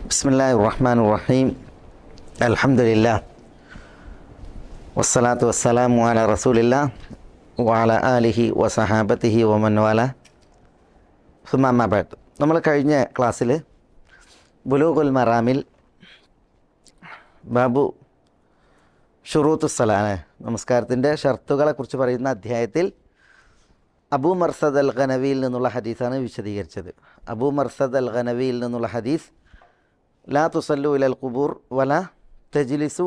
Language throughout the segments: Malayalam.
ബിസ്മില്ലാഹിർ റഹ്മാനിർ റഹീം. അൽഹംദുലില്ലാഹ് വസ്സലാത്തു വസ്സലാമു അലാ റസൂലില്ലാഹ് വഅലാ ആലിഹി വസഹാബത്തിഹി വമൻ വാല. സുമ്മ അമ്മാ ബഅദ്. നമ്മൾ കഴിഞ്ഞ ക്ലാസ്സിൽ ബുലൂഗുൽ മറാമിൽ ബാബു ഷുറൂത്തുസ്സലാ, നമസ്കാരത്തിൻ്റെ ഷർത്തുകളെക്കുറിച്ച് പറയുന്ന അധ്യായത്തിൽ അബൂ മർസദ് അൽ ഖനവിയിൽ നിന്നുള്ള ഹദീസാണ് വിശദീകരിച്ചത്. അബൂ മർസദ് അൽ ഖനവിയിൽ നിന്നുള്ള ഹദീസ് ലാ തുസല്ലു ഇലൽ ഖുബൂർ വല തജ്ലിസു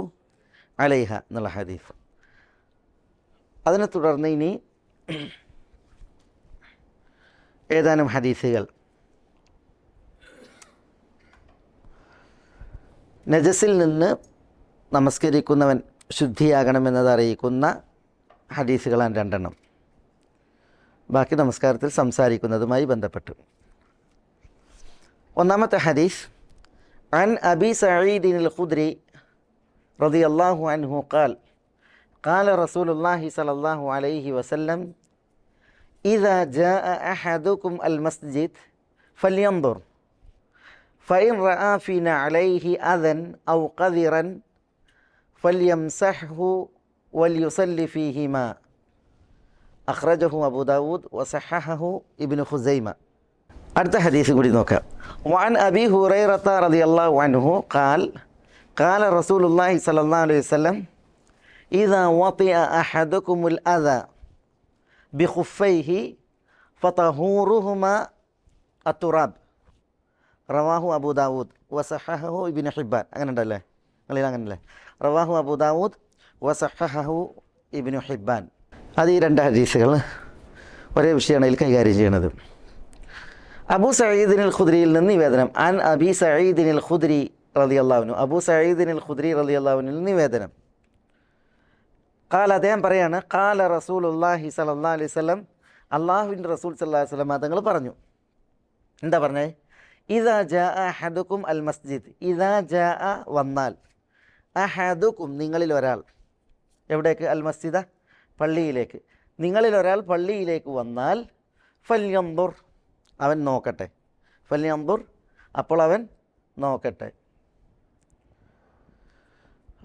അലൈഹ എന്നുള്ള ഹദീസ്. അതിനെ തുടർന്ന് ഇനി ഏതാനും ഹദീസുകൾ നജസിൽ നിന്ന് നമസ്കരിക്കുന്നവൻ ശുദ്ധിയാകണമെന്നത് അറിയിക്കുന്ന ഹദീസുകളാണ് രണ്ടെണ്ണം. ബാക്കി നമസ്കാരത്തിൽ സംസാരിക്കുന്നതുമായി ബന്ധപ്പെട്ട്. ഒന്നാമത്തെ ഹദീസ് عن أبي سعيد الخدري رضي الله عنه قال قال رسول الله صلى الله عليه وسلم إذا جاء أحدكم المسجد فلينظر فإن رأى في نعليه أذى أو قذرا فليمسحه وليصلي فيهما أخرجه أبو داود وصححه ابن خزيمة. അടുത്ത ഹദീസ് കൂടി നോക്കാം. وعن أبي هريرة رضي الله عنه قال قال رسول الله صلى الله عليه وسلم إذا وطئ أحدكم الأذى بخفيه فطهورهما التراب റവാഹു അബൂ ദാവൂദ് വസഹഹഹു ഇബ്നു ഹിബ്ബാൻ. അങ്ങനെ ഉണ്ടല്ലേ, നിങ്ങളിൽ അങ്ങനല്ലേ? റവാഹു അബൂ ദാവൂദ് വസഹഹഹു ഇബ്നു ഹിബ്ബാൻ. അത് ഈ രണ്ട് ഹദീസുകൾ ഒരേ വിഷയമാണ് ഇതിൽ കൈകാര്യം ചെയ്യുന്നത്. അബൂ സഈദിനിൽ ഖുദ്രിയിൽ നിന്ന് നിവേദനം. അൻ അബി സഈദിനിൽ ഖുദ്രി റളിയല്ലാഹു അൻഹു, അബൂ സഈദിനിൽ ഖുദ്രി റളിയല്ലാഹു അൻഹു നിവേദനം. ഖാല, അദ്ദേഹം പറയാണ്, ഖാല റസൂലുള്ളാഹി സ്വല്ലല്ലാഹു അലൈഹി വസല്ലം, അല്ലാഹുവിൻ്റെ റസൂൽ സ്വല്ലല്ലാഹു അലൈഹി വസല്ലം തങ്ങൾ പറഞ്ഞു. എന്താ പറഞ്ഞത്? ഇദാ ജാഅ അഹദുക്കും അൽ മസ്ജിദ്, ഇദാ ജാഅ വന്നാൽ, അഹദുക്കും നിങ്ങളിൽ ഒരാൾ, എവിടേക്ക്? അൽ മസ്ജിദ പള്ളിയിലേക്ക്. നിങ്ങളിൽ ഒരാൾ പള്ളിയിലേക്ക് വന്നാൽ ഫൽയൻദുർ അവൻ നോക്കട്ടെ. ഫൽയൻദുർ അപ്പോൾ അവൻ നോക്കട്ടെ.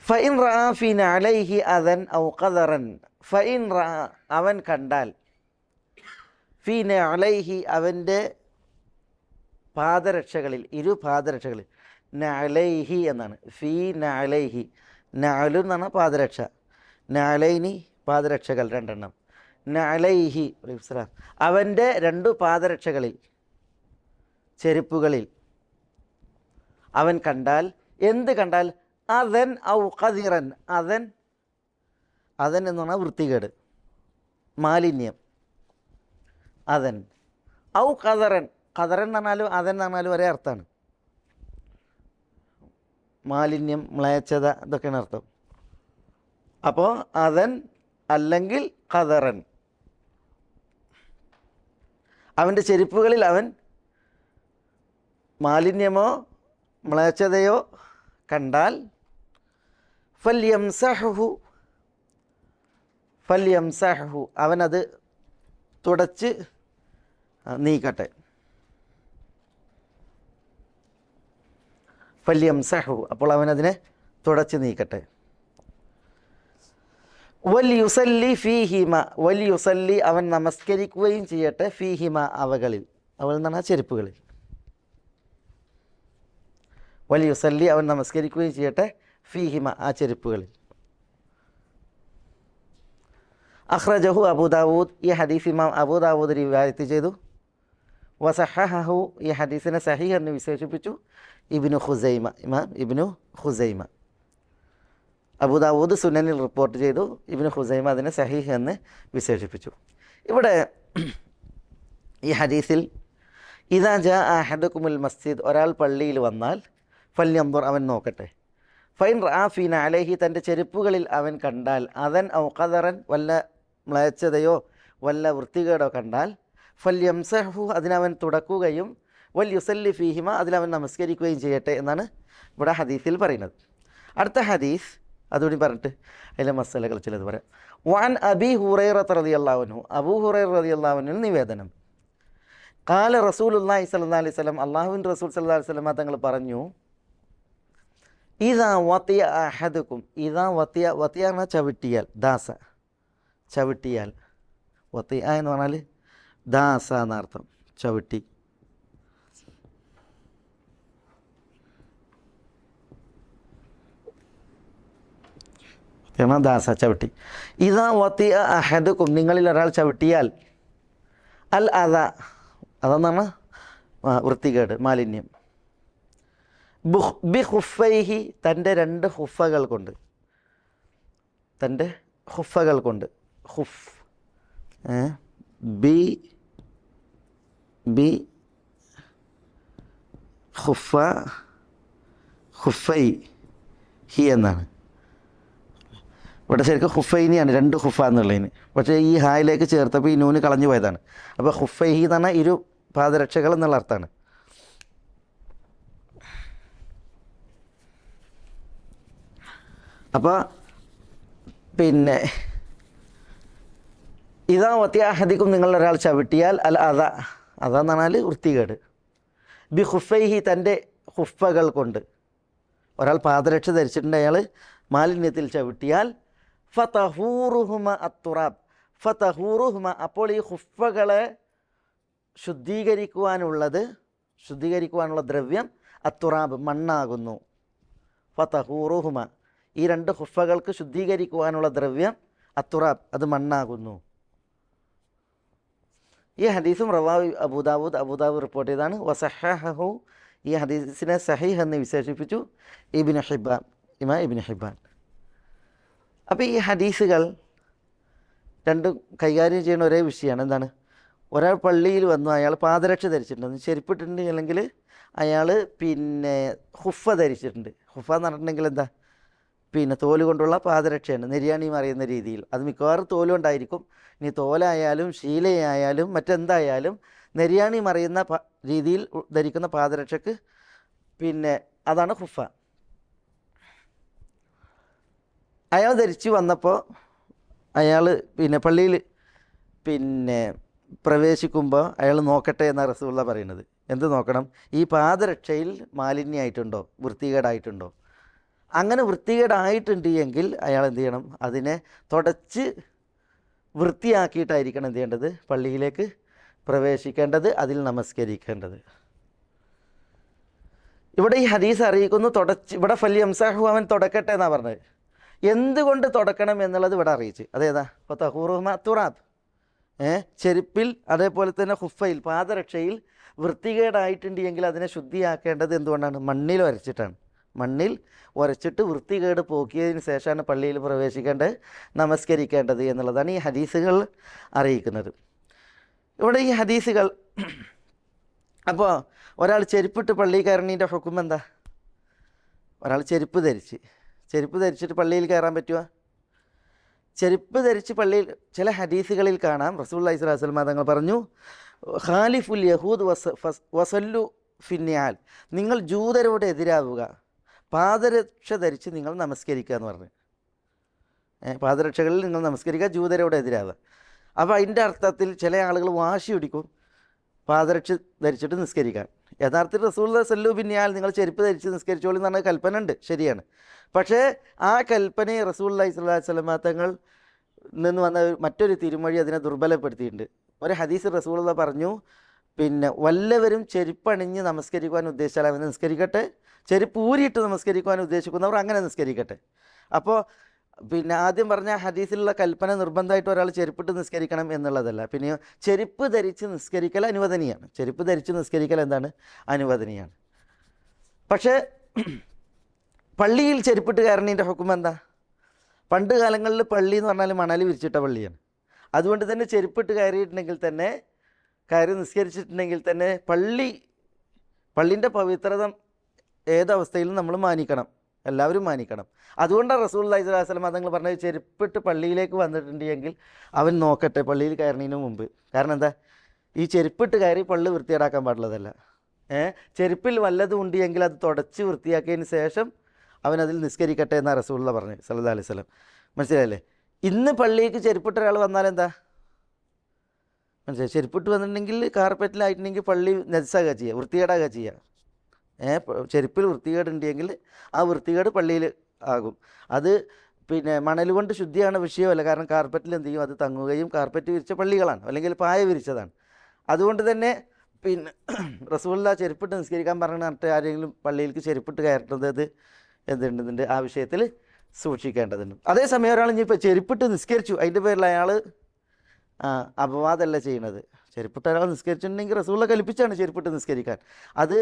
ഫഇൻ റഅ ഫീ നഅലൈഹി അദൻ ഔ ഖദറൻ, ഫഇൻ റഅ അവൻ കണ്ടാൽ, ഫീ നഅലൈഹി അവൻ്റെ പാദരക്ഷകളിൽ, ഇരു പാദരക്ഷകളിൽ, നഅലൈഹി എന്നാണ്, ഫീ നഅലൈഹി, നഅലു എന്നാണ് പാദരക്ഷ, നഅലൈനി പാദരക്ഷകൾ രണ്ടെണ്ണം, നഅലൈഹി അവൻ്റെ രണ്ടു പാദരക്ഷകളിൽ, ചെരുപ്പുകളിൽ അവൻ കണ്ടാൽ, എന്ത് കണ്ടാൽ? അദൻ ഔ ഖദിറൻ, അദൻ എന്ന് പറഞ്ഞാൽ വൃത്തികേട്, മാലിന്യം, അദൻ. ഔ ഖദറൻ, ഖദറൻ എന്ന് പറഞ്ഞാലും അദൻ എന്ന് പറഞ്ഞാലും ഒരേ അർത്ഥമാണ്, മാലിന്യം, മ്ലേച്ഛത, ഇതൊക്കെയാണ് അർത്ഥം. അപ്പോൾ അദൻ അല്ലെങ്കിൽ ഖദറൻ, അവൻ്റെ ചെരുപ്പുകളിൽ അവൻ മാലിന്യമോ മ്ലേച്ഛതയോ കണ്ടാൽ ഫല്യംസഹു അവനത് തുടച്ച് നീക്കട്ടെ. ഫല്യംസഹു അപ്പോൾ അവനതിനെ തുടച്ച് നീക്കട്ടെ. വലിയുസല്ലി ഫീഹിമ, വലിയുസല്ലി അവൻ നമസ്കരിക്കുകയും ചെയ്യട്ടെ, ഫീഹിമ അവകളിൽ, അവൾ എന്ന് പറഞ്ഞാൽ ചെരുപ്പുകളിൽ. വലിയുസല്ലി അവൻ നമസ്കരിക്കുകയും ചെയ്യട്ടെ, ഫീഹിമ ആ ചെരുപ്പുകളിൽ. അഖ്റജഹു അബൂ ദാവൂദ്, ഈ ഹദീസ് ഇമാം അബൂ ദാവൂദ് റിവായത്ത് ചെയ്തു. വസഹഹഹു, ഈ ഹദീസിനെ സഹീഹ് എന്ന് വിശേഷിപ്പിച്ചു ഇബ്നു ഖുസൈമ, ഇമാം ഇബ്നു ഖുസൈമ. അബൂ ദാവൂദ് സുനനിൽ റിപ്പോർട്ട് ചെയ്തു, ഇബ്നു ഖുസൈമ അതിനെ സഹീഹ് എന്ന് വിശേഷിപ്പിച്ചു. ഇവിടെ ഈ ഹദീസിൽ ഇദാ ജാഅ അഹദുക്കുമുൽ മസ്ജിദ്, ഒരാൾ പള്ളിയിൽ വന്നാൽ, ഫൽയൻദുർ അവൻ നോക്കട്ടെ. ഫൈൻ റഅ ഫീ നഅലൈഹി തൻ്റെ ചെരുപ്പുകളിൽ അവൻ കണ്ടാൽ, അദൻ ഔ ഖദറൻ വല്ല മ്ലേച്ഛതയോ വല്ല വൃത്തികേടോ കണ്ടാൽ, ഫല്യംസഹു അതിനവൻ തുടക്കുകയും, വൽയുസല്ലി ഫീഹിമ അതിലവൻ നമസ്കരിക്കുകയും ചെയ്യട്ടെ എന്നാണ് ഇവിടെ ഹദീസിൽ പറയുന്നത്. അടുത്ത ഹദീസ് അതുകൂടി പറഞ്ഞിട്ട് അതിലെ മസലകൾ ചിലത് പറയാം. വഅൻ അബി ഹുറൈറ റളിയല്ലാഹു അൻഹു, അബൂ ഹുറൈറ റളിയല്ലാഹു അൻഹു നിവേദനം. ഖാല റസൂലുള്ളാഹി സ്വല്ലല്ലാഹു അലൈഹി വസല്ലം, അല്ലാഹുവിൻ്റെ റസൂൽ സ്വല്ലല്ലാഹു അലൈഹി വസല്ലം തങ്ങൾ പറഞ്ഞു, ഇതാ വത്തിയ അഹദുക്കും, ഇതാ വത്തിയ, വത്തിയ പറഞ്ഞാൽ ചവിട്ടിയാൽ, ദാസ ചവിട്ടിയാൽ, വത്തിയ എന്ന് പറഞ്ഞാൽ ദാസ എന്നർത്ഥം, ചവിട്ടി. ദാസ ചവിട്ടി. ഇതാ വത്തിയ അഹദുക്കും, നിങ്ങളിൽ ഒരാൾ ചവിട്ടിയാൽ, അൽ അത, അതെന്നാണ് വൃത്തികേട്, മാലിന്യം, ബി ഹുഫൈഹി, തൻ്റെ രണ്ട് ഹുഫകൾ കൊണ്ട്, തൻ്റെ ഹുഫകൾ കൊണ്ട്, ഹുഫ് ബി ബി ഹുഫ ഹുഫൈ ഹി എന്നാണ്. ഇവിടെ ശരിക്കും ഹുഫൈനിയാണ്, രണ്ട് ഹുഫ എന്നുള്ളതിന്. പക്ഷേ ഈ ഹായിലേക്ക് ചേർത്തപ്പോൾ ഈ നൂന് കളഞ്ഞു പോയതാണ്. അപ്പോൾ ഹുഫൈഹി എന്ന് പറഞ്ഞാൽ ഇരു പാദരക്ഷകൾ എന്നുള്ള അർത്ഥമാണ്. അപ്പോൾ പിന്നെ ഇതാ വത്യാഹദിക്കും, നിങ്ങളൊരാൾ ചവിട്ടിയാൽ, അൽ അത, അതെന്ന് പറഞ്ഞാൽ വൃത്തികേട്, ബി ഹുഫൈഹി, തൻ്റെ ഹുഫകൾ കൊണ്ട്. ഒരാൾ പാദരക്ഷ ധരിച്ചിട്ടുണ്ട്, അയാൾ മാലിന്യത്തിൽ ചവിട്ടിയാൽ, ഫതഹൂറുഹുമ അത്തുറാബ്, ഫതഹൂറുഹുമ, അപ്പോൾ ഈ ഹുഫകളെ ശുദ്ധീകരിക്കുവാനുള്ള ദ്രവ്യം അത്തുറാബ്, മണ്ണാകുന്നു. ഫതഹൂറുഹുമ, ഈ രണ്ട് ഹുഫകൾക്ക് ശുദ്ധീകരിക്കുവാനുള്ള ദ്രവ്യം അത്തുറാബ്, അത് മണ്ണാകുന്നു. ഈ ഹദീസും റവാവി അബൂദാവൂദ് റിപ്പോർട്ട് ചെയ്താണ്. വസഹഹു, ഈ ഹദീസിനെ സഹീഹ് എന്ന് വിശേഷിപ്പിച്ചു ഇബ്നു ഹിബ്ബാൻ, ഇമാം ഇബ്നു ഹിബ്ബാൻ. അപ്പോൾ ഈ ഹദീസുകൾ രണ്ടും കൈകാര്യം ചെയ്യുന്ന ഒരേ വിഷയമാണ്. എന്താണ്? ഒരാൾ പള്ളിയിൽ വന്നു, അയാൾ പാദരക്ഷ ധരിച്ചിട്ടുണ്ട്, ചെരുപ്പിട്ടുണ്ട്, അല്ലെങ്കിൽ അയാൾ പിന്നെ ഹുഫ ധരിച്ചിട്ടുണ്ട്. ഹുഫ എന്ന് പറഞ്ഞിട്ടുണ്ടെങ്കിൽ എന്താ, പിന്നെ തോല് കൊണ്ടുള്ള പാദരക്ഷയാണ്, നെര്യാണി മറിയുന്ന രീതിയിൽ. അത് മിക്കവാറും തോലുകൊണ്ടായിരിക്കും. ഇനി തോലായാലും ശീലയായാലും മറ്റെന്തായാലും നെര്യാണി മറിയുന്ന രീതിയിൽ ധരിക്കുന്ന പാദരക്ഷക്ക് പിന്നെ അതാണ് ഹുഫ. അയാൾ ധരിച്ച് വന്നപ്പോൾ അയാൾ പിന്നെ പള്ളിയിൽ പിന്നെ പ്രവേശിക്കുമ്പോൾ അയാൾ നോക്കട്ടെ എന്നാണ് റസൂലുള്ള പറയുന്നത്. എന്ത് നോക്കണം? ഈ പാദരക്ഷയിൽ മാലിന്യമായിട്ടുണ്ടോ, വൃത്തികേടായിട്ടുണ്ടോ? അങ്ങനെ വൃത്തികേടായിട്ടുണ്ട് എങ്കിൽ അയാൾ എന്ത് ചെയ്യണം? അതിനെ തുടച്ച് വൃത്തിയാക്കിയിട്ടായിരിക്കണം എന്ത് ചെയ്യേണ്ടത്? പള്ളിയിലേക്ക് പ്രവേശിക്കേണ്ടത്, അതിൽ നമസ്കരിക്കേണ്ടത്. ഇവിടെ ഈ ഹദീസ് അറിയിക്കുന്നു തുടച്ച്, ഇവിടെ ഫല്യംസഹു, അവൻ തുടക്കട്ടെ എന്നാണ് പറഞ്ഞത്. എന്തുകൊണ്ട് തുടക്കണം എന്നുള്ളത് ഇവിടെ അറിയിച്ച്. അതേതാ? ഫതഹൂറുഹുമ തുറാബ്, ചെരുപ്പിൽ അതേപോലെ തന്നെ ഹുഫയിൽ പാദരക്ഷയിൽ വൃത്തികേടായിട്ടുണ്ട് എങ്കിൽ അതിനെ ശുദ്ധിയാക്കേണ്ടത് എന്തുകൊണ്ടാണ്? മണ്ണിൽ ഉരച്ചിട്ടാണ്. മണ്ണിൽ ഉരച്ചിട്ട് വൃത്തികേട് പോക്കിയതിന് ശേഷമാണ് പള്ളിയിൽ പ്രവേശിക്കേണ്ടത്, നമസ്കരിക്കേണ്ടത് എന്നുള്ളതാണ് ഈ ഹദീസുകൾ അറിയിക്കുന്നത്. ഇവിടെ ഈ ഹദീസുകൾ, അപ്പോൾ ഒരാൾ ചെരുപ്പിട്ട് പള്ളിയിൽ കയറണീൻ്റെ ഹുക്കം എന്താ? ഒരാൾ ചെരുപ്പ് ധരിച്ചിട്ട് പള്ളിയിൽ കയറാൻ പറ്റുമോ? ചെരുപ്പ് ധരിച്ച് പള്ളിയിൽ, ചില ഹദീസുകളിൽ കാണാം റസൂലുള്ളാഹി സ്വല്ലല്ലാഹു അലൈഹി വസല്ലം തങ്ങൾ പറഞ്ഞു, ഖാലിഫുൽ യഹൂദ് വസല്ലു ഫിന്നിയാൽ, നിങ്ങൾ ജൂതരോട് എതിരാവുക, പാദരക്ഷ ധരിച്ച് നിങ്ങൾ നമസ്കരിക്കുക എന്ന് പറഞ്ഞു. പാദരക്ഷകളിൽ നിങ്ങൾ നമസ്കരിക്കുക, ജൂതരോട് എതിരാവുക. അപ്പോൾ അതിൻ്റെ അർത്ഥത്തിൽ ചില ആളുകൾ വാശി പിടിക്കും പാദരക്ഷ ധരിച്ചിട്ട് നിസ്കരിക്കാൻ. യഥാർത്ഥത്തിൽ റസൂലുള്ളാഹി സല്ലു ബിന്നിയാൽ, നിങ്ങൾ ചെരുപ്പ് ധരിച്ച് നിസ്കരിച്ചോളി എന്ന് പറഞ്ഞ കൽപ്പന ഉണ്ട്, ശരിയാണ്. പക്ഷേ ആ കൽപ്പനയെ റസൂലുള്ളാഹി സ്വല്ലല്ലാഹു അലൈഹി വസല്ലം തങ്ങൾ നിന്ന് വന്ന മറ്റൊരു തിരുമൊഴി അതിനെ ദുർബലപ്പെടുത്തിയിട്ടുണ്ട്. ഒരു ഹദീസ് റസൂലുള്ളാഹി പറഞ്ഞു, പിന്നെ വല്ലവരും ചെരുപ്പണിഞ്ഞ് നമസ്കരിക്കുവാൻ ഉദ്ദേശിച്ചാൽ അവന് നിസ്കരിക്കട്ടെ, ചെരുപ്പ് ഊരിയിട്ട് നമസ്കരിക്കുവാൻ ഉദ്ദേശിക്കുന്നവർ അങ്ങനെ നിസ്കരിക്കട്ടെ. അപ്പോൾ പിന്നെ ആദ്യം പറഞ്ഞ ഹദീസിലുള്ള കൽപ്പന നിർബന്ധമായിട്ട് ഒരാൾ ചെരുപ്പിട്ട് നിസ്കരിക്കണം എന്നുള്ളതല്ല. പിന്നെ ചെരുപ്പ് ധരിച്ച് നിസ്കരിക്കൽ അനുവദനീയമാണ്. ചെരുപ്പ് ധരിച്ച് നിസ്കരിക്കൽ എന്താണ്? അനുവദനീയമാണ്. പക്ഷേ പള്ളിയിൽ ചെരുപ്പിട്ട് കയറണീൻ്റെ ഹുക്കം എന്താ? പണ്ട് കാലങ്ങളിൽ പള്ളി എന്ന് പറഞ്ഞാൽ മണൽ വിരിച്ചിട്ട പള്ളിയാണ്. അതുകൊണ്ട് തന്നെ ചെരുപ്പിട്ട് കയറിയിട്ടുണ്ടെങ്കിൽ തന്നെ, കയറി നിസ്കരിച്ചിട്ടുണ്ടെങ്കിൽ തന്നെ പള്ളിൻ്റെ പവിത്രത ഏതവസ്ഥയിലും നമ്മൾ മാനിക്കണം, എല്ലാവരും മാനിക്കണം. അതുകൊണ്ടാണ് റസൂലുള്ളാഹി സ്വല്ലല്ലാഹു അലൈഹി വസല്ലം തങ്ങൾ പറഞ്ഞത്, ചെരുപ്പിട്ട് പള്ളിയിലേക്ക് വന്നിട്ടുണ്ട് എങ്കിൽ അവൻ നോക്കട്ടെ പള്ളിയിൽ കയറുന്നതിന് മുമ്പ്. കാരണം എന്താ? ഈ ചെരുപ്പിട്ട് കയറി പള്ളി വൃത്തിയേടാക്കാൻ പാടുള്ളതല്ല. ചെരുപ്പിൽ വല്ലതും ഉണ്ട് എങ്കിൽ അത് തുടച്ച് വൃത്തിയാക്കിയതിന് ശേഷം അവനതിൽ നിസ്കരിക്കട്ടെ എന്നാണ് റസൂലുള്ള പറഞ്ഞത് സല്ലല്ലാഹു അലൈഹി വസല്ലം. മനസ്സിലായില്ലേ? ഇന്ന് പള്ളിക്ക് ചെരുപ്പിട്ട ഒരാൾ വന്നാൽ എന്താ മനസ്സിലായി? ചെരുപ്പിട്ട് വന്നിട്ടുണ്ടെങ്കിൽ കാർപ്പറ്റിലായിട്ടുണ്ടെങ്കിൽ പള്ളി നജസാകുക ചെയ്യുക, വൃത്തികേടാകുക ചെയ്യുക. ചെരുപ്പിൽ വൃത്തികേടുണ്ടെങ്കിൽ ആ വൃത്തികേട് പള്ളിയിൽ ആകും. അത് പിന്നെ മണൽ കൊണ്ട് ശുദ്ധിയാണ് വിഷയമല്ല. കാരണം കാർപ്പറ്റിൽ എന്ത് ചെയ്യും, അത് തങ്ങുകയും കാർപ്പറ്റ് വിരിച്ച പള്ളികളാണ്, അല്ലെങ്കിൽ പായ വിരിച്ചതാണ്. അതുകൊണ്ട് തന്നെ പിന്നെ റസൂലുള്ളാഹി ചെരുപ്പിട്ട് നിസ്കരിക്കാൻ പറഞ്ഞിട്ട് ആരെങ്കിലും പള്ളിയിലേക്ക് ചെരുപ്പിട്ട് കയറ്റുന്നത് എന്തുണ്ട്, ആ വിഷയത്തിൽ സൂക്ഷിക്കേണ്ടതുണ്ട്. അതേസമയം ഒരാൾ ഇനിയിപ്പോൾ ചെരുപ്പിട്ട് നിസ്കരിച്ചു, അതിൻ്റെ പേരിൽ അയാൾ അപവാദമല്ല ചെയ്യുന്നത്. ചെരുപ്പിട്ട് ഒരാൾ നിസ്കരിച്ചിട്ടുണ്ടെങ്കിൽ റസൂലുള്ളാഹി കൽപ്പിച്ചാണ് ചെരുപ്പിട്ട് നിസ്കരിക്കാൻ. അത്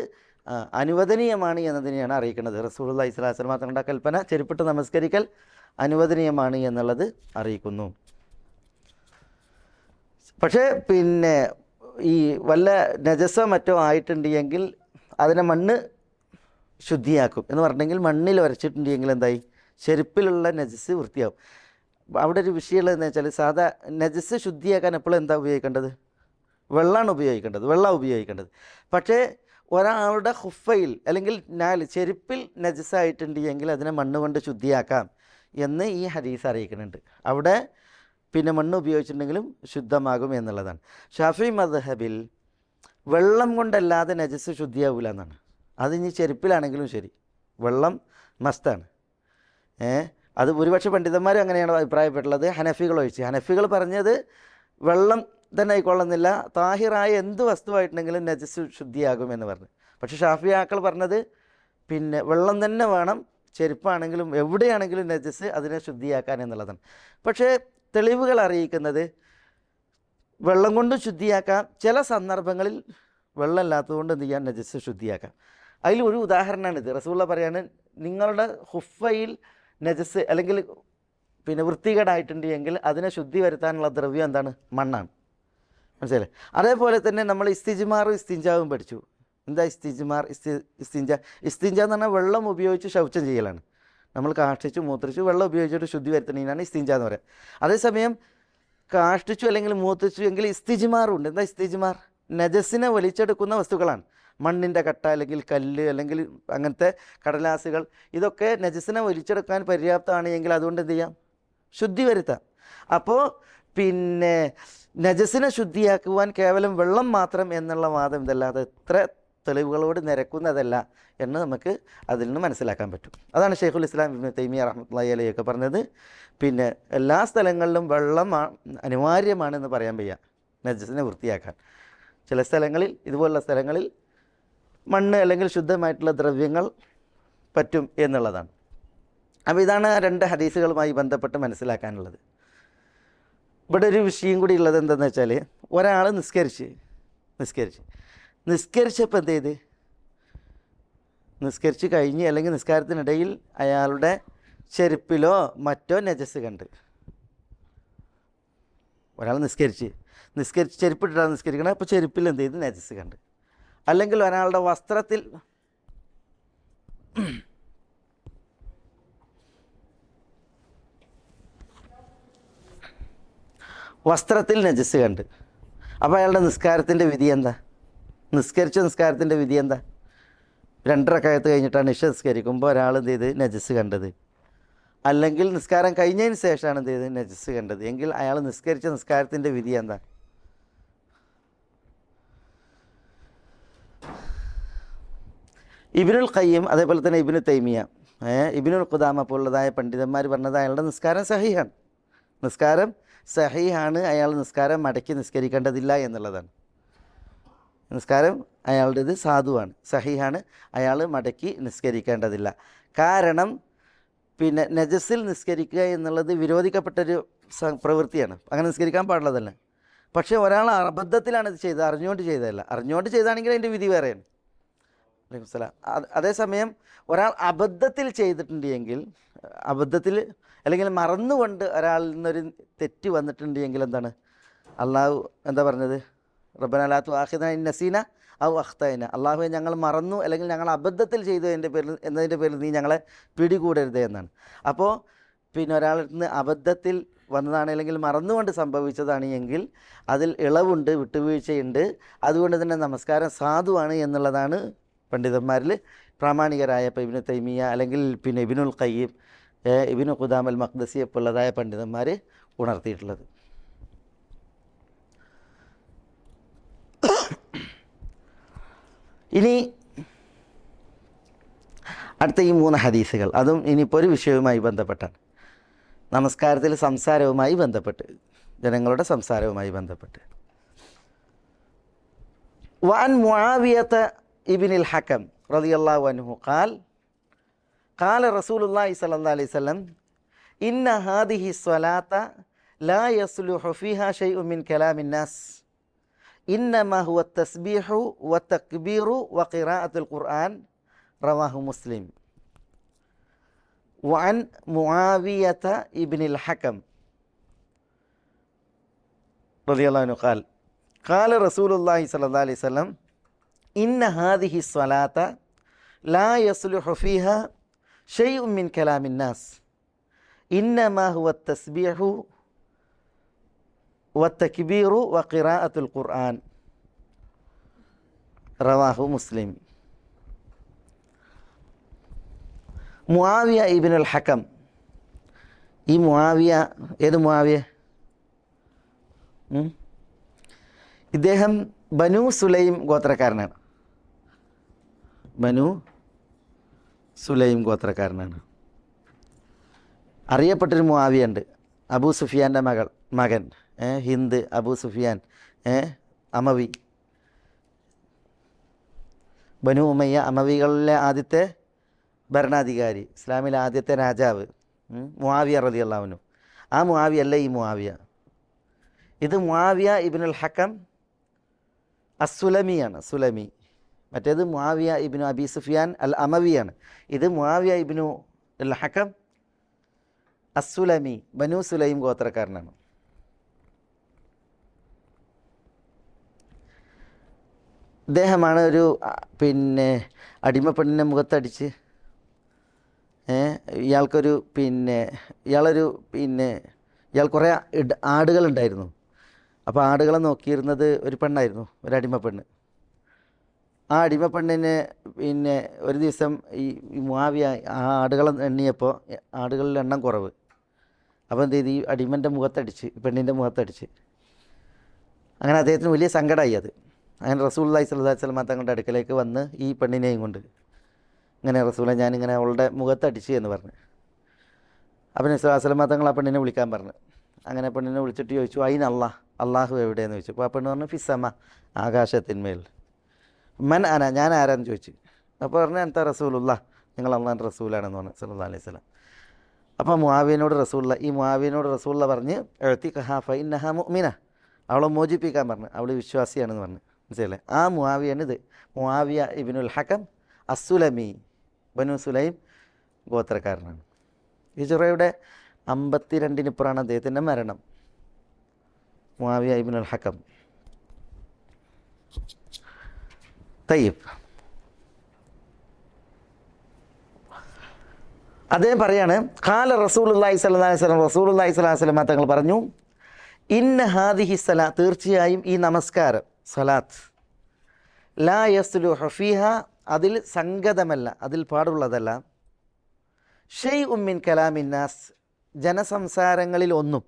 അനുവദനീയമാണ് എന്നതിനെയാണ് അറിയിക്കുന്നത്. റസൂലുള്ളാഹി സ്വല്ലല്ലാഹു അലൈഹി വസല്ലം തങ്ങളുടെ കൽപ്പന ചെരുപ്പിട്ട് നമസ്കരിക്കൽ അനുവദനീയമാണ് എന്നുള്ളത് അറിയിക്കുന്നു. പക്ഷേ പിന്നെ ഈ വല്ല നജസോ മറ്റോ ആയിട്ടുണ്ടെങ്കിൽ അതിനെ മണ്ണ് ശുദ്ധിയാക്കും എന്ന് പറഞ്ഞെങ്കിൽ മണ്ണിൽ വരച്ചിട്ടുണ്ടെങ്കിൽ എന്തായി, ചെരുപ്പിലുള്ള നജസ് വൃത്തിയാവും. അവിടെ ഒരു വിഷയമുള്ളതെന്ന് വെച്ചാൽ സാധാ നജസ് ശുദ്ധിയാക്കാൻ എപ്പോഴും എന്താ ഉപയോഗിക്കേണ്ടത്, വെള്ളമാണ് ഉപയോഗിക്കേണ്ടത്. പക്ഷേ ഒരാളുടെ ഹുഫയിൽ അല്ലെങ്കിൽ ചെരുപ്പിൽ നജസായിട്ടുണ്ടെങ്കിൽ അതിനെ മണ്ണ് കൊണ്ട് ശുദ്ധിയാക്കാം എന്ന് ഈ ഹദീസ് അറിയിക്കുന്നുണ്ട്. അവിടെ പിന്നെ മണ്ണ് ഉപയോഗിച്ചിട്ടുണ്ടെങ്കിലും ശുദ്ധമാകും എന്നുള്ളതാണ്. ഷാഫി മദ്ഹബിൽ വെള്ളം കൊണ്ടല്ലാതെ നജസ് ശുദ്ധിയാവില്ല എന്നാണ്. അതിനി ചെരുപ്പിലാണെങ്കിലും ശരി വെള്ളം മസ്റ്റാണ്. അത് ഭൂരിപക്ഷ പണ്ഡിതന്മാരും അങ്ങനെയാണ് അഭിപ്രായപ്പെട്ടുള്ളത്, ഹനഫികൾ ഒഴിച്ച്. ഹനഫികൾ പറഞ്ഞത് വെള്ളം തന്നെ ആയിക്കൊള്ളുന്നില്ല, താഹിറായ എന്ത് വസ്തുവായിട്ടുണ്ടെങ്കിലും നജസ് ശുദ്ധിയാകുമെന്ന് പറഞ്ഞു. പക്ഷേ ഷാഫിയാക്കൾ പറഞ്ഞത് പിന്നെ വെള്ളം തന്നെ വേണം, ചെരുപ്പാണെങ്കിലും എവിടെയാണെങ്കിലും നജസ് അതിനെ ശുദ്ധിയാക്കാൻ എന്നുള്ളതാണ്. പക്ഷേ തെളിവുകൾ അറിയിക്കുന്നത് വെള്ളം കൊണ്ട് ശുദ്ധിയാക്കാം, ചില സന്ദർഭങ്ങളിൽ വെള്ളമില്ലാത്തതുകൊണ്ട് എന്ത് ചെയ്യാൻ നജസ് ശുദ്ധിയാക്കാം. അതിൽ ഒരു ഉദാഹരണമാണിത്. റസൂലുള്ളാഹി പറയാണ്, നിങ്ങളുടെ ഹുഫയിൽ നജസ് അല്ലെങ്കിൽ പിന്നെ വൃത്തികേടായിട്ടുണ്ടെങ്കിൽ അതിനെ ശുദ്ധി വരുത്താനുള്ള ദ്രവ്യം എന്താണ്, മണ്ണാണ്. മനസ്സിലായി? അതേപോലെ തന്നെ നമ്മൾ ഇസ്തിജ്മാറും ഇസ്തിഞ്ചാവും പഠിച്ചു. എന്താ ഇസ്തിജ്മാർ, ഇസ്തിഞ്ച എന്ന് പറഞ്ഞാൽ വെള്ളം ഉപയോഗിച്ച് ശൗചം ചെയ്യലാണ്. നമ്മൾ കാഷ്ടിച്ചു മൂത്രിച്ചു വെള്ളം ഉപയോഗിച്ചിട്ട് ശുദ്ധി വരുത്തുന്നതിനാണ് ഇസ്തിഞ്ച എന്ന് പറയുക. അതേസമയം കാഷ്ടിച്ചു അല്ലെങ്കിൽ മൂത്രിച്ചു എങ്കിൽ ഇസ്തിജ്മാറുണ്ട്. എന്താ ഇസ്തിജ്മാർ? നജസിനെ വലിച്ചെടുക്കുന്ന വസ്തുക്കളാണ്. മണ്ണിൻ്റെ കട്ട അല്ലെങ്കിൽ കല്ല് അല്ലെങ്കിൽ അങ്ങനത്തെ കടലാസുകൾ, ഇതൊക്കെ നജസിനെ വലിച്ചെടുക്കാൻ പര്യാപ്തമാണ് എങ്കിൽ അതുകൊണ്ട് എന്ത് ചെയ്യാം, ശുദ്ധി വരുത്താം. അപ്പോൾ പിന്നെ നജസിനെ ശുദ്ധിയാക്കുവാൻ കേവലം വെള്ളം മാത്രം എന്നുള്ള വാദം ഇതല്ലാതെ എത്ര തെളിവുകളോട് നിരക്കുന്നതല്ല എന്ന് നമുക്ക് അതിൽ നിന്ന് മനസ്സിലാക്കാൻ പറ്റും. അതാണ് ഷെയ്ഖുൽ ഇസ്ലാം ഇബ്നു തൈമിയ റഹ്മത്തുള്ളാഹി അലൈഹി ഒക്കെ പറഞ്ഞത്. പിന്നെ എല്ലാ സ്ഥലങ്ങളിലും വെള്ളം അനിവാര്യമാണെന്ന് പറയാൻ വയ്യ നജസിനെ വൃത്തിയാക്കാൻ. ചില സ്ഥലങ്ങളിൽ, ഇതുപോലുള്ള സ്ഥലങ്ങളിൽ മണ്ണ് അല്ലെങ്കിൽ ശുദ്ധമായിട്ടുള്ള ദ്രവ്യങ്ങൾ പറ്റും എന്നുള്ളതാണ്. അപ്പോൾ ഇതാണ് രണ്ട് ഹദീസുകളുമായി ബന്ധപ്പെട്ട് മനസ്സിലാക്കാനുള്ളത്. ഇവിടെ ഒരു വിഷയം കൂടി ഉള്ളത് എന്താണെന്ന് വെച്ചാൽ, ഒരാൾ നിസ്കരിച്ചപ്പോൾ എന്ത് ചെയ്ത്, നിസ്കരിച്ച് കഴിഞ്ഞ് അല്ലെങ്കിൽ നിസ്കാരത്തിനിടയിൽ അയാളുടെ ചെരുപ്പിലോ മറ്റോ നജസ് കണ്ട്. ഒരാൾ നിസ്കരിച്ച് ചെരുപ്പിട്ടിട്ടാണ് നിസ്കരിക്കണം. അപ്പോൾ ചെരുപ്പിൽ എന്ത് ചെയ്ത് നജസ് കണ്ട്. അല്ലെങ്കിൽ ഒരാളുടെ വസ്ത്രത്തിൽ നജസ് കണ്ട്. അപ്പോൾ അയാളുടെ നിസ്കാരത്തിൻ്റെ വിധി എന്താ? നിസ്കാരത്തിൻ്റെ വിധി എന്താ? 2 റക്അത്ത് കഴിഞ്ഞിട്ടാണ് ഇശ നിസ്കരിക്കുമ്പോൾ ഒരാൾ എന്ത് ചെയ്ത് നജസ് കണ്ടത്, അല്ലെങ്കിൽ നിസ്കാരം കഴിഞ്ഞതിന് ശേഷമാണ് എന്ത് ചെയ്ത് നജസ് കണ്ടത് എങ്കിൽ അയാൾ നിസ്കരിച്ച നിസ്കാരത്തിൻ്റെ വിധി എന്താ? ഇബ്നുൽ ഖയ്യിം അതേപോലെ തന്നെ ഇബ്നു തൈമിയ, ഇബ്നുൽ ഖുദാമ പോലുള്ളതായ പണ്ഡിതന്മാർ പറഞ്ഞത് അയാളുടെ നിസ്കാരം സഹീഹാണ്, അയാൾ നിസ്കാരം മടക്കി നിസ്കരിക്കേണ്ടതില്ല എന്നുള്ളതാണ്. നിസ്കാരം അയാളുടേത് സാധുവാണ്, സഹീഹാണ്, അയാൾ മടക്കി നിസ്കരിക്കേണ്ടതില്ല. കാരണം പിന്നെ നജസിൽ നിസ്കരിക്കുക എന്നുള്ളത് വിരോധിക്കപ്പെട്ടൊരു പ്രവൃത്തിയാണ്, അങ്ങനെ നിസ്കരിക്കാൻ പാടുള്ളതല്ല. പക്ഷേ ഒരാൾ അബദ്ധത്തിലാണ് ഇത് ചെയ്തത്, അറിഞ്ഞുകൊണ്ട് ചെയ്തതല്ല. അറിഞ്ഞുകൊണ്ട് ചെയ്താണെങ്കിൽ അതിൻ്റെ വിധി വേറെയാണ്. വലൈക്കും സലാം. അതേസമയം ഒരാൾ അബദ്ധത്തിൽ ചെയ്തിട്ടുണ്ടെങ്കിൽ, അബദ്ധത്തിൽ അല്ലെങ്കിൽ മറന്നുകൊണ്ട് ഒരാളിൽ നിന്നൊരു തെറ്റ് വന്നിട്ടുണ്ടെങ്കിൽ എന്താണ്, അള്ളാഹു എന്താ പറഞ്ഞത്, റബ്ബനാ ലാ തുആഖിദ്നാ ഇൻ നസീന ഔ അഖ്തഅനാ, അള്ളാഹുവെ ഞങ്ങൾ മറന്നു അല്ലെങ്കിൽ ഞങ്ങൾ അബദ്ധത്തിൽ ചെയ്തു എന്നതിൻ്റെ പേരിൽ നീ ഞങ്ങളെ പിടികൂടരുത് എന്നാണ്. അപ്പോൾ പിന്നെ ഒരാളിൽ നിന്ന് അബദ്ധത്തിൽ വന്നതാണ് അല്ലെങ്കിൽ മറന്നുകൊണ്ട് സംഭവിച്ചതാണ് എങ്കിൽ അതിൽ ഇളവുണ്ട്, വിട്ടുവീഴ്ചയുണ്ട്. അതുകൊണ്ട് തന്നെ നമസ്കാരം സാധുവാണ് എന്നുള്ളതാണ് പണ്ഡിതന്മാരിൽ പ്രാമാണികരായ ഇപ്പോൾ ഇബ്നു തൈമിയ അല്ലെങ്കിൽ പിന്നെ ഇബ്നുൽ ഖയ്യിം, ഇബ്നു ഖുദാമ അൽ മഖ്ദസി പോലുള്ളതായ പണ്ഡിതന്മാർ ഉണർത്തിയിട്ടുള്ളത്. ഇനി അടുത്ത ഈ 3 ഹദീസുകൾ അതും ഇനിയിപ്പോൾ ഒരു വിഷയവുമായി ബന്ധപ്പെട്ടാണ്, നമസ്കാരത്തിൽ സംസാരവുമായി ബന്ധപ്പെട്ട്, ജനങ്ങളുടെ സംസാരവുമായി ബന്ധപ്പെട്ട്. വഅൻ മുആവിയത ഇബ്നുൽ ഹകം റളിയല്ലാഹു അൻഹു ഖാല റസൂലുള്ളാഹി സ്വല്ലല്ലാഹു അലൈഹി വസല്ലം ഇന്ന ഹാദിഹി സ്വലാത്ത ലാ യസ്ലുഹു ഫീഹാ ഷൈഉൻ മിൻ കലാമിൻ നാസ് ഇന്നമാ ഹുവ തസ്ബീഹു വതക്ബീറു വഖിറാഅത്തുൽ ഖുർആൻ റവാഹു മുസ്ലിം. വഅൻ മുആവിയത ഇബ്നുൽ ഹകം റളിയല്ലാഹു അൻഹു ഖാല റസൂലുള്ളാഹി സ്വല്ലല്ലാഹു അലൈഹി വസല്ലം ഇന്ന ഹാദിഹി സ്വലാത്ത ലാ യസ്ലുഹു ഫീഹാ ഷൈഉൻ മിൻ കലാമിൻ നാസ് ഇന്നമാ ഹുവ തസ്ബീഹു വതക്ബീറു വഖിറാഅത്തുൽ ഖുർആൻ റവാഹു മുസ്ലിം. മുആവിയ ഇബ്നുൽ ഹകം, ഈ മുആവിയ ഏത് മുആവിയ? ഇദ്ദേഹം ബനു സുലൈം ഗോത്രക്കാരനാണ്. ബനു സുലൈം ഗോത്രക്കാരനാണ്. അറിയപ്പെട്ടൊരു മുആവിയ ഉണ്ട്, അബൂ സുഫിയാൻ്റെ മകൻ, ഹിന്ദ്, അബൂ സുഫിയാൻ, അമവി, ബനു ഉമയ്യ, അമവികളിലെ ആദ്യത്തെ ഭരണാധികാരി, ഇസ്ലാമിലെ ആദ്യത്തെ രാജാവ് മുആവിയ റളിയല്ലാഹു അൻഹു. ആ മുആവിയ അല്ല ഈ മുആവിയ. ഇത് മുആവിയ ഇബ്നുൽ ഹകം അസ്സുലമിയാണ്, സുലമി. മറ്റേത് മുആവിയ ഇബ്നു അബി സുഫിയാൻ അൽ അമവിയാണ്. ഇത് മുആവിയ ഇബ്നു അൽ ഹകം അസ്സുലമി, ബനു സുലൈം ഗോത്രക്കാരനാണ്. ഇദ്ദേഹമാണ് ഒരു അടിമപ്പെണ്ണിനെ മുഖത്തടിച്ച് ഇയാൾ കുറേ ആടുകളുണ്ടായിരുന്നു. അപ്പോൾ ആടുകളെ നോക്കിയിരുന്നത് ഒരു പെണ്ണായിരുന്നു, ഒരു അടിമപ്പെണ്ണ്. ആ അടിമപ്പെണ്ണിന് ഒരു ദിവസം ഈ മുആവിയ ആ ആടുകളെ എണ്ണിയപ്പോൾ ആടുകളിൽ എണ്ണം കുറവ്. അപ്പോൾ എന്ത് ചെയ്തു, ഈ അടിമൻ്റെ മുഖത്തടിച്ച്, പെണ്ണിൻ്റെ മുഖത്തടിച്ച്. അങ്ങനെ അദ്ദേഹത്തിന് വലിയ സങ്കടമായി അത്. അങ്ങനെ റസൂലുള്ളാഹി സ്വല്ലല്ലാഹു അലൈഹി വസല്ലം തങ്ങളുടെ അടുക്കലേക്ക് വന്ന് ഈ പെണ്ണിനെയും കൊണ്ട് ഇങ്ങനെ റസൂലെ ഞാനിങ്ങനെ അവളുടെ മുഖത്തടിച്ച് എന്ന് പറഞ്ഞു. അപ്പം നബി സ്വല്ലല്ലാഹു അലൈഹി വസല്ലം തങ്ങൾ ആ പെണ്ണിനെ വിളിക്കാൻ പറഞ്ഞു. അങ്ങനെ പെണ്ണിനെ വിളിച്ചിട്ട് ചോദിച്ചു, അയിന് അള്ളാഹു എവിടെയെന്ന് ചോദിച്ചു. അപ്പോൾ ആ പെണ്ണ് പറഞ്ഞു, ഫിസ്സമ, ആകാശത്തിന്മേൽ. മൻ അന, ഞാൻ ആരാന്ന് ചോദിച്ചു. അപ്പോൾ പറഞ്ഞു, അൻത റസൂലുള്ളാഹ്, നിങ്ങൾ അള്ളാഹുവിൻ്റെ റസൂലാണെന്ന് പറഞ്ഞു സ്വല്ലല്ലാഹു അലൈഹി വസല്ലം. അപ്പോൾ മുആവിയനോട് റസൂലുള്ള പറഞ്ഞ് എഴുത്തിഖഹാ ഫഇന്നഹാ മുഅ്മിന, അവളെ മോചിപ്പിക്കാൻ പറഞ്ഞു, അവൾ വിശ്വാസിയാണെന്ന് പറഞ്ഞു. മനസ്സിലല്ലേ? ആ മുആവിയനിത് മുആവിയ ഇബ്നുൽ ഹകം അസ്സുലമി, ബനു സുലൈം ഗോത്രക്കാരനാണ്. ഹിജ്റയുടെ 52 അദ്ദേഹത്തിൻ്റെ മരണം. മുആവിയ ഇബ്നുൽ ഹകം. തയ്യിബ്, അദ്ദേഹം പറയാണ്, ഖാല റസൂലുള്ളാഹി സ്വല്ലല്ലാഹു അലൈഹി വസല്ലം, റസൂലുള്ളാഹി സ്വല്ലല്ലാഹു അലൈഹി വസല്ലം തങ്ങൾ പറഞ്ഞു, ഇന്ന ഹാദിഹി സലാ, തീർച്ചയായും ഈ നമസ്കാരം, സലാത്ത്, ലാ യസ്ലുഹു ഫീഹ, അതിൽ സംഗതമല്ല, അതിൽ പാടുള്ളതല്ല, ഷൈഉൻ മിൻ കലാമിൻ നാസ്, ജനസംസാരങ്ങളിൽ ഒന്നും.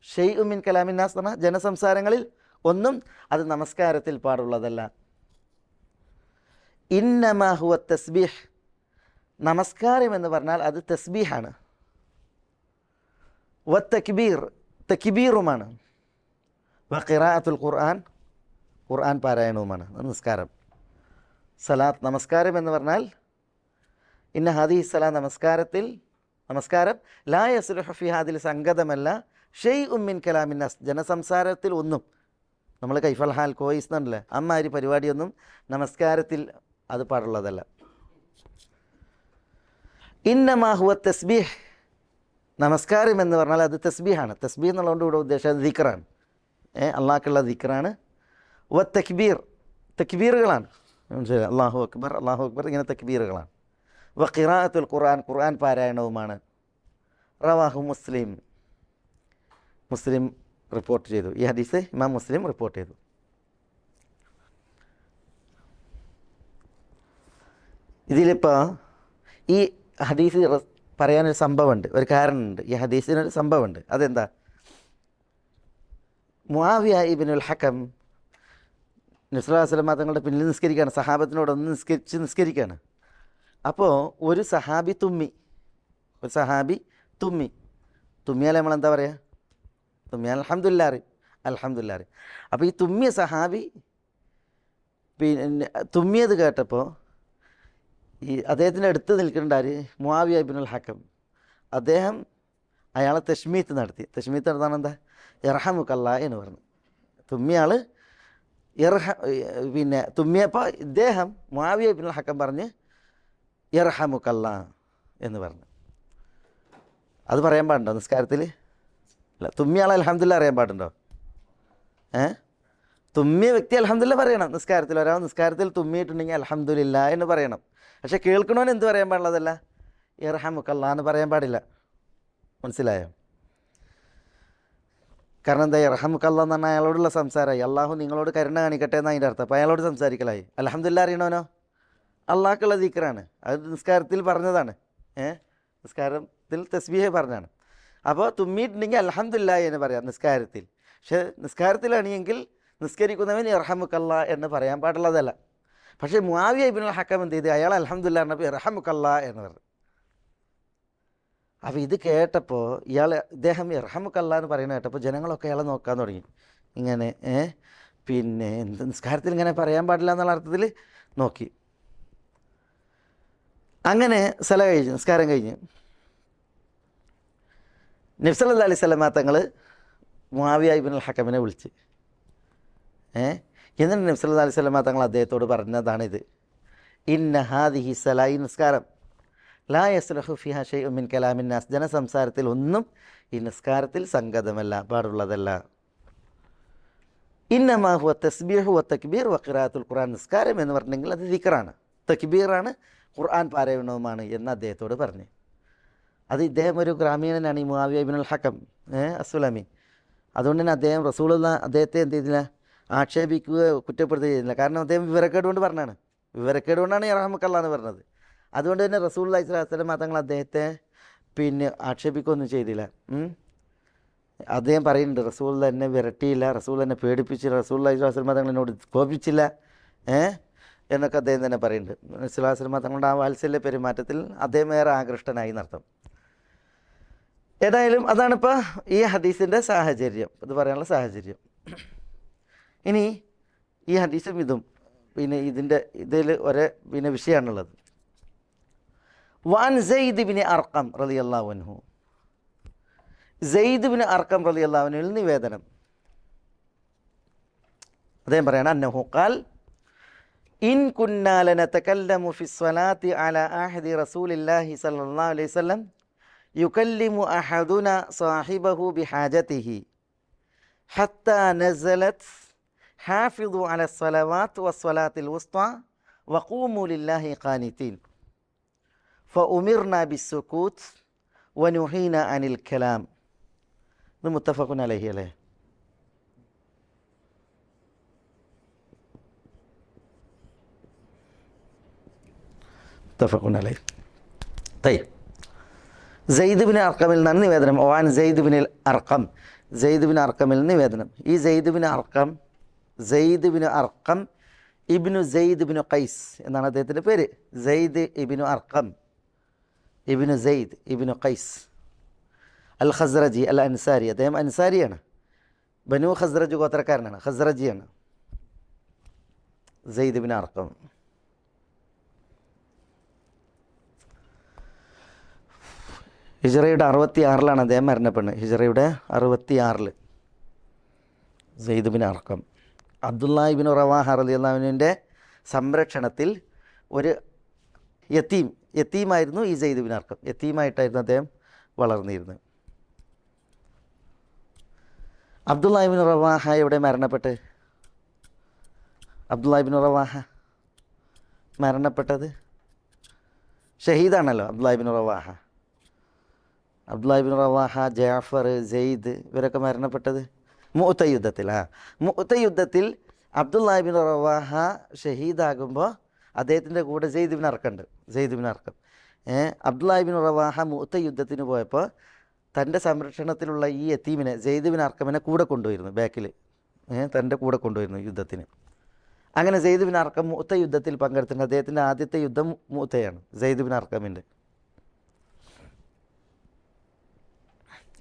ഷൈഉൻ മിൻ കലാമിൻ നാസ് എന്ന് പറഞ്ഞാൽ ജനസംസാരങ്ങളിൽ ഒന്നും അത് നമസ്കാരത്തിൽ പാടുള്ളതല്ല. ഇന്നമാ ഹുവ തസ്ബീഹ്, നമസ്കാരം എന്ന് പറഞ്ഞാൽ അത് തസ്ബീഹാണ്. വത്തക്ബീർ, തക്ബീറുമാണ്. വഖിറാഅത്തുൽ ഖുർആൻ, ഖുർആൻ പാരായണവുമാണ് നമസ്കാരം. സലാത്ത്, നമസ്കാരം എന്ന് പറഞ്ഞാൽ ഇന്ന ഹാദിഹി സലാ, നമസ്കാരം ലാ യസ്ലുഹു ഫീഹ, അതിൽ സംഗതമല്ല, ഷൈഉൻ മിൻ കലാമിൻ നാസ്, ജനസംസാരത്തിൽ ഒന്നും. നമ്മൾ കൈഫൽ ഹാൽ, കോയിസ് എന്നല്ലേ, അമ്മാതിരി പരിപാടിയൊന്നും നമസ്കാരത്തിൽ അത് പാടുള്ളതല്ല. ഇന്നമാ ഹുവ തസ്ബീഹ്, നമസ്കാരം എന്ന് പറഞ്ഞാൽ അത് തസ്ബീഹാണ്. തസ്ബീഹ് എന്നുള്ളതുകൊണ്ട് ഇവിടെ ഉദ്ദേശം അത് ദിക്റാണ്, അള്ളാഹ്ക്കുള്ള ദിക്റാണ്. വ തക്ബീർ, തക്ബീറുകളാണ്. അല്ലാഹു അക്ബർ, അല്ലാഹു അക്ബർ, ഇങ്ങനെ തക്ബീറുകളാണ്. വ ഖിറാഅത്തുൽ ഖുർആൻ, ഖുർആൻ പാരായണവുമാണ്. റവാഹു മുസ്ലിം, മുസ്ലിം റിപ്പോർട്ട് ചെയ്തു. ഈ ഹദീസ് ഇമാം മുസ്ലിം റിപ്പോർട്ട് ചെയ്തു. ഇതിലിപ്പോൾ ഈ ഹദീസ് പറയാനൊരു സംഭവമുണ്ട്, ഒരു കാരണമുണ്ട്. ഈ ഹദീസിനൊരു സംഭവമുണ്ട്. അതെന്താ? മുആവിയ ഇബ്നുൽ ഹകം നബി സല്ലല്ലാഹു അലൈഹി വസല്ലം തങ്ങളുടെ പിന്നിൽ നിസ്കരിക്കുകയാണ്, സഹാബത്തിനോടൊന്ന് നിസ്കരിക്കുകയാണ്. അപ്പോൾ ഒരു സഹാബി തുമ്മി, തുമ്മിയാൽ നമ്മളെന്താ പറയുക? തുമ്മിയാൽ അൽഹംദുലില്ലാ അറിയും, അൽഹംദുലില്ലാ അറിയും. അപ്പോൾ ഈ തുമ്മിയ സഹാബി പിന്നെ തുമ്മിയത് കേട്ടപ്പോൾ ഈ അദ്ദേഹത്തിൻ്റെ അടുത്ത് നിൽക്കുന്നുണ്ടാര് മുആവിയ ഇബ്നുൽ ഹക്കം. അദ്ദേഹം അയാളെ തശ്മീത്ത് നടത്തി. തശ്മീത്ത് നടത്താൻ എന്താ? ഇർഹമുക്കല്ലാ എന്ന് പറഞ്ഞു. തുമ്മിയാൾ പിന്നെ തുമ്മിയപ്പോൾ ഇദ്ദേഹം മുആവിയ ഇബ്നുൽ ഹക്കം പറഞ്ഞ് ഇർഹമുക്കല്ലാ എന്ന് പറഞ്ഞു. അത് പറയാൻ പാടുണ്ടോ നിസ്കാരത്തിൽ? അല്ല. തുമ്മിയാൾ അൽഹംദുലില്ലാ അറിയാൻ പാടുണ്ടോ? തുമ്മിയ വ്യക്തി അൽഹംദുലില്ലാ പറയണം നിസ്കാരത്തിൽ. ഒരാൾ നിസ്കാരത്തിൽ തുമ്മിയിട്ടുണ്ടെങ്കിൽ അൽഹംദുലില്ലാ എന്ന് പറയണം. പക്ഷെ കേൾക്കണവന് എന്ത് പറയാൻ പാടുള്ളതല്ല? ഇർഹമുക്കല്ലാ എന്ന് പറയാൻ പാടില്ല. മനസ്സിലായോ? കാരണം എന്താ? ഇർഹമുക്കല്ലാ എന്ന് പറഞ്ഞാൽ അയാളോടുള്ള സംസാരമായി. അള്ളാഹു നിങ്ങളോട് കരുണ കാണിക്കട്ടെ എന്ന് അതിൻ്റെ അർത്ഥം. അപ്പോൾ അയാളോട് സംസാരിക്കലായി. അൽഹംദുലില്ലാ അറിയണവനോ? അള്ളാഹ്ക്കുള്ള ദിക്റാണ്. അത് നിസ്കാരത്തിൽ പറഞ്ഞതാണ്. നിസ്കാരത്തിൽ തസ്ബീഹ് പറഞ്ഞാണ്. അപ്പോൾ തുമ്മിയിട്ടുണ്ടെങ്കിൽ അൽഹംദുലില്ലാ എന്ന് പറയാം നിസ്കാരത്തിൽ. പക്ഷേ നിസ്കാരത്തിലാണെങ്കിൽ നിസ്കരിക്കുന്നവൻ ഇർഹമുക്കല്ലാ എന്ന് പറയാൻ പാടുള്ളതല്ല. പക്ഷേ മുആവിയ ഇബ്നുൽ ഹക്കം എന്ത് ചെയ്ത്? അയാൾ അൽഹംദുലില്ലാ പറഞ്ഞപ്പോൾ ഇർഹമുക്കല്ലാ എന്ന് പറഞ്ഞു. അപ്പോൾ ഇത് കേട്ടപ്പോൾ ഇദ്ദേഹം ഇർഹമുക്കല്ലാ എന്ന് പറയുന്നത് കേട്ടപ്പോൾ ജനങ്ങളൊക്കെ അയാളെ നോക്കാൻ തുടങ്ങി. ഇങ്ങനെ പിന്നെ എന്ത് നിസ്കാരത്തിൽ ഇങ്ങനെ പറയാൻ പാടില്ല എന്നുള്ള അർത്ഥത്തിൽ നോക്കി. അങ്ങനെ നിസ്കാരം കഴിഞ്ഞ് നബി സല്ലല്ലാഹു അലൈഹി വസല്ലമ തങ്ങൾ മുആവിയ ഇബ്നുൽ ഹക്കമിനെ വിളിച്ച് എന്നിട്ട് നബി സല്ലല്ലാഹു അലൈഹി വസല്ലമ തങ്ങൾ അദ്ദേഹത്തോട് പറഞ്ഞതാണിത്. ഇന്ന ഹാദിഹി സലായി നിസ്കാരം ലാ യസ്ലഹു ഫിഹാ ഷൈഉൻ മിൻ കലാമിൻ നാസ്, ജനസംസാരത്തിൽ ഒന്നും ഈ നിസ്കാരത്തിൽ സംഗതമല്ല, പാടുള്ളതല്ല. ഇന്നമാ ഹുവ തസ്ബീഹു വ തക്ബീർ വ ഖിറാഅത്തുൽ ഖുർആൻ. നിസ്കാരം എന്ന് പറഞ്ഞെങ്കിൽ അത് ദിക്റാണ്, തക്ബീറാണ്, ഖുർആൻ പാരായണവുമാണ് എന്ന് അദ്ദേഹത്തോട് പറഞ്ഞു. അത് ഇദ്ദേഹം ഒരു ഗ്രാമീണനാണ്, ഈ മുആവിയ ഇബ്നുൽ ഹക്കം അസ്സുലമി. അതുകൊണ്ട് തന്നെ അദ്ദേഹം റസൂലുള്ള അദ്ദേഹത്തെ എന്ത് ചെയ്തില്ല? ആക്ഷേപിക്കുകയോ കുറ്റപ്പെടുത്തുകയോ ചെയ്തില്ല. കാരണം അദ്ദേഹം വിവരക്കേട് കൊണ്ട് പറഞ്ഞാണ്. വിവരക്കേട് കൊണ്ടാണ് ഇർഹമുക്കല്ലാ എന്ന് പറഞ്ഞത്. അതുകൊണ്ട് തന്നെ റസൂലുള്ളാഹി സ്വല്ലല്ലാഹു അലൈഹി വസല്ലം തങ്ങൾ അദ്ദേഹത്തെ പിന്നെ ആക്ഷേപിക്കുകയൊന്നും ചെയ്തില്ല. അദ്ദേഹം പറയുന്നുണ്ട്, റസൂൽ എന്നെ വിരട്ടിയില്ല, റസൂൽ എന്നെ പേടിപ്പിച്ചില്ല, റസൂലുള്ളാഹി സ്വല്ലല്ലാഹു അലൈഹി വസല്ലം തങ്ങൾ എന്നോട് കോപിച്ചില്ല എന്നൊക്കെ അദ്ദേഹം തന്നെ പറയുന്നുണ്ട്. സ്വല്ലല്ലാഹു അലൈഹി വസല്ലം തങ്ങളുടെ ആ വാത്സല്യ പെരുമാറ്റത്തിൽ അദ്ദേഹം ഏറെ ആകൃഷ്ടനായി എന്നർത്ഥം. ഏതായാലും അതാണിപ്പോൾ ഈ ഹദീസിൻ്റെ സാഹചര്യം, ഇത് പറയാനുള്ള സാഹചര്യം. ഇനി ഈ ഹദീസും ഇതും പിന്നെ ഇതിൽ പിന്നെ വിഷയമാണുള്ളത്. വാൻ സെയ്ദ് ബിൻ അർഖം റളിയല്ലാഹു അൻഹു, സെയ്ദ് ബിൻ അർഖം റളിയല്ലാഹു അൻഹുവിൽ നിവേദനം, അദ്ദേഹം പറയണം, അന്നഹു ഖാൽ ഇൻ കുന്നാ ലനതകല്ലമു ഫി സ്വലാത്തി അലാ അഹദി റസൂലില്ലാഹി സ്വല്ലല്ലാഹു അലൈഹി വസല്ലം യുകല്ലിമു അഹദുന സാഹിബഹു ബിഹാജതിഹി ഹത്താ നസലത് ഹാഫിദു അല സ്വലവാത്ത് വസ്വലാത്തിൽ വുസ്ത വഖൂമു ലില്ലാഹി ഖാനിതീൻ ഫഉമിർനാ ബിസ്സുകൂത്ത് വനുഹീന അനിൽ കലാം. ഇത് മുത്തഫഖുൻ അലൈഹി അല്ലേ? മുത്തഫഖുൻ അലൈഹി. തയ്യബ്. സെയ്ദ് ബിൻ അർഖമിൽ നിന്നാണ് നിവേദനം. ഓൻ Zaid bin Arqam, Zaid bin അർഖമിൽ നിവേദനം. ഈ Zaid bin Arqam ibn Zaid bin Qais എന്നാണ് അദ്ദേഹത്തിൻ്റെ പേര്. സെയ്ദ് ഇബ്നു അർഖം ഇബ്നു സെയ്ദ് ഇബ്നു ഖൈസ് അൽ ഖസ്റജി അൽ അൻസാരി. അദ്ദേഹം അൻസാരിയാണ്, ബനു ഖസ്റജ് ഗോത്രക്കാരനാണ്, ഖസ്റജിയാണ് സെയ്ദ് ബിൻ അർഖം. ഹിജ്റയുടെ 66 അദ്ദേഹം മരണപ്പെടുന്നത്. ഹിജ്റയുടെ 66 Zaid bin Arqam Abdullahi ibn Rawaha റളിയല്ലാഹു അൻഹുവിൻ്റെ സംരക്ഷണത്തിൽ ഒരു യത്തീമായിരുന്നു ഈ സെയ്ദ് ബിൻ അർഖം. യത്തീമായിട്ടായിരുന്നു അദ്ദേഹം വളർന്നിരുന്നത്. അബ്ദുല്ലാഹി ഇബ്നു റവാഹ എവിടെ മരണപ്പെട്ട്? അബ്ദുല്ലാഹി ഇബ്നു റവാഹ മരണപ്പെട്ടത് ഷഹീദാണല്ലോ Abdullahi ibn Rawaha. Abdullahi ibn Rawaha, Jafar, Syed ഇവരൊക്കെ മരണപ്പെട്ടത് മുഅ്ത യുദ്ധത്തിൽ. മുഅ്ത യുദ്ധത്തിൽ അബ്ദുല്ലാഹി ഇബ്നു റവാഹ ഷഹീദാകുമ്പോൾ അദ്ദേഹത്തിൻ്റെ കൂടെ Zaid bin Arqam. Abdullahi ibn Rawaha Mutah യുദ്ധത്തിന് പോയപ്പോൾ തൻ്റെ സംരക്ഷണത്തിലുള്ള ഈ യതീമിനെ സെയ്ദ് ബിൻ അർഖമിനെ കൂടെ കൊണ്ടുവരുന്നു, ബാക്കിൽ തൻ്റെ കൂടെ കൊണ്ടുവരുന്നു യുദ്ധത്തിന്. അങ്ങനെ സെയ്ദ് ബിൻ അർക്കം മുഅ്ത യുദ്ധത്തിൽ പങ്കെടുത്തിട്ടുണ്ട്. അദ്ദേഹത്തിൻ്റെ ആദ്യത്തെ യുദ്ധം മുഅ്തയാണ്, സെയ്ദ് ബിൻ അർക്കമിൻ്റെ.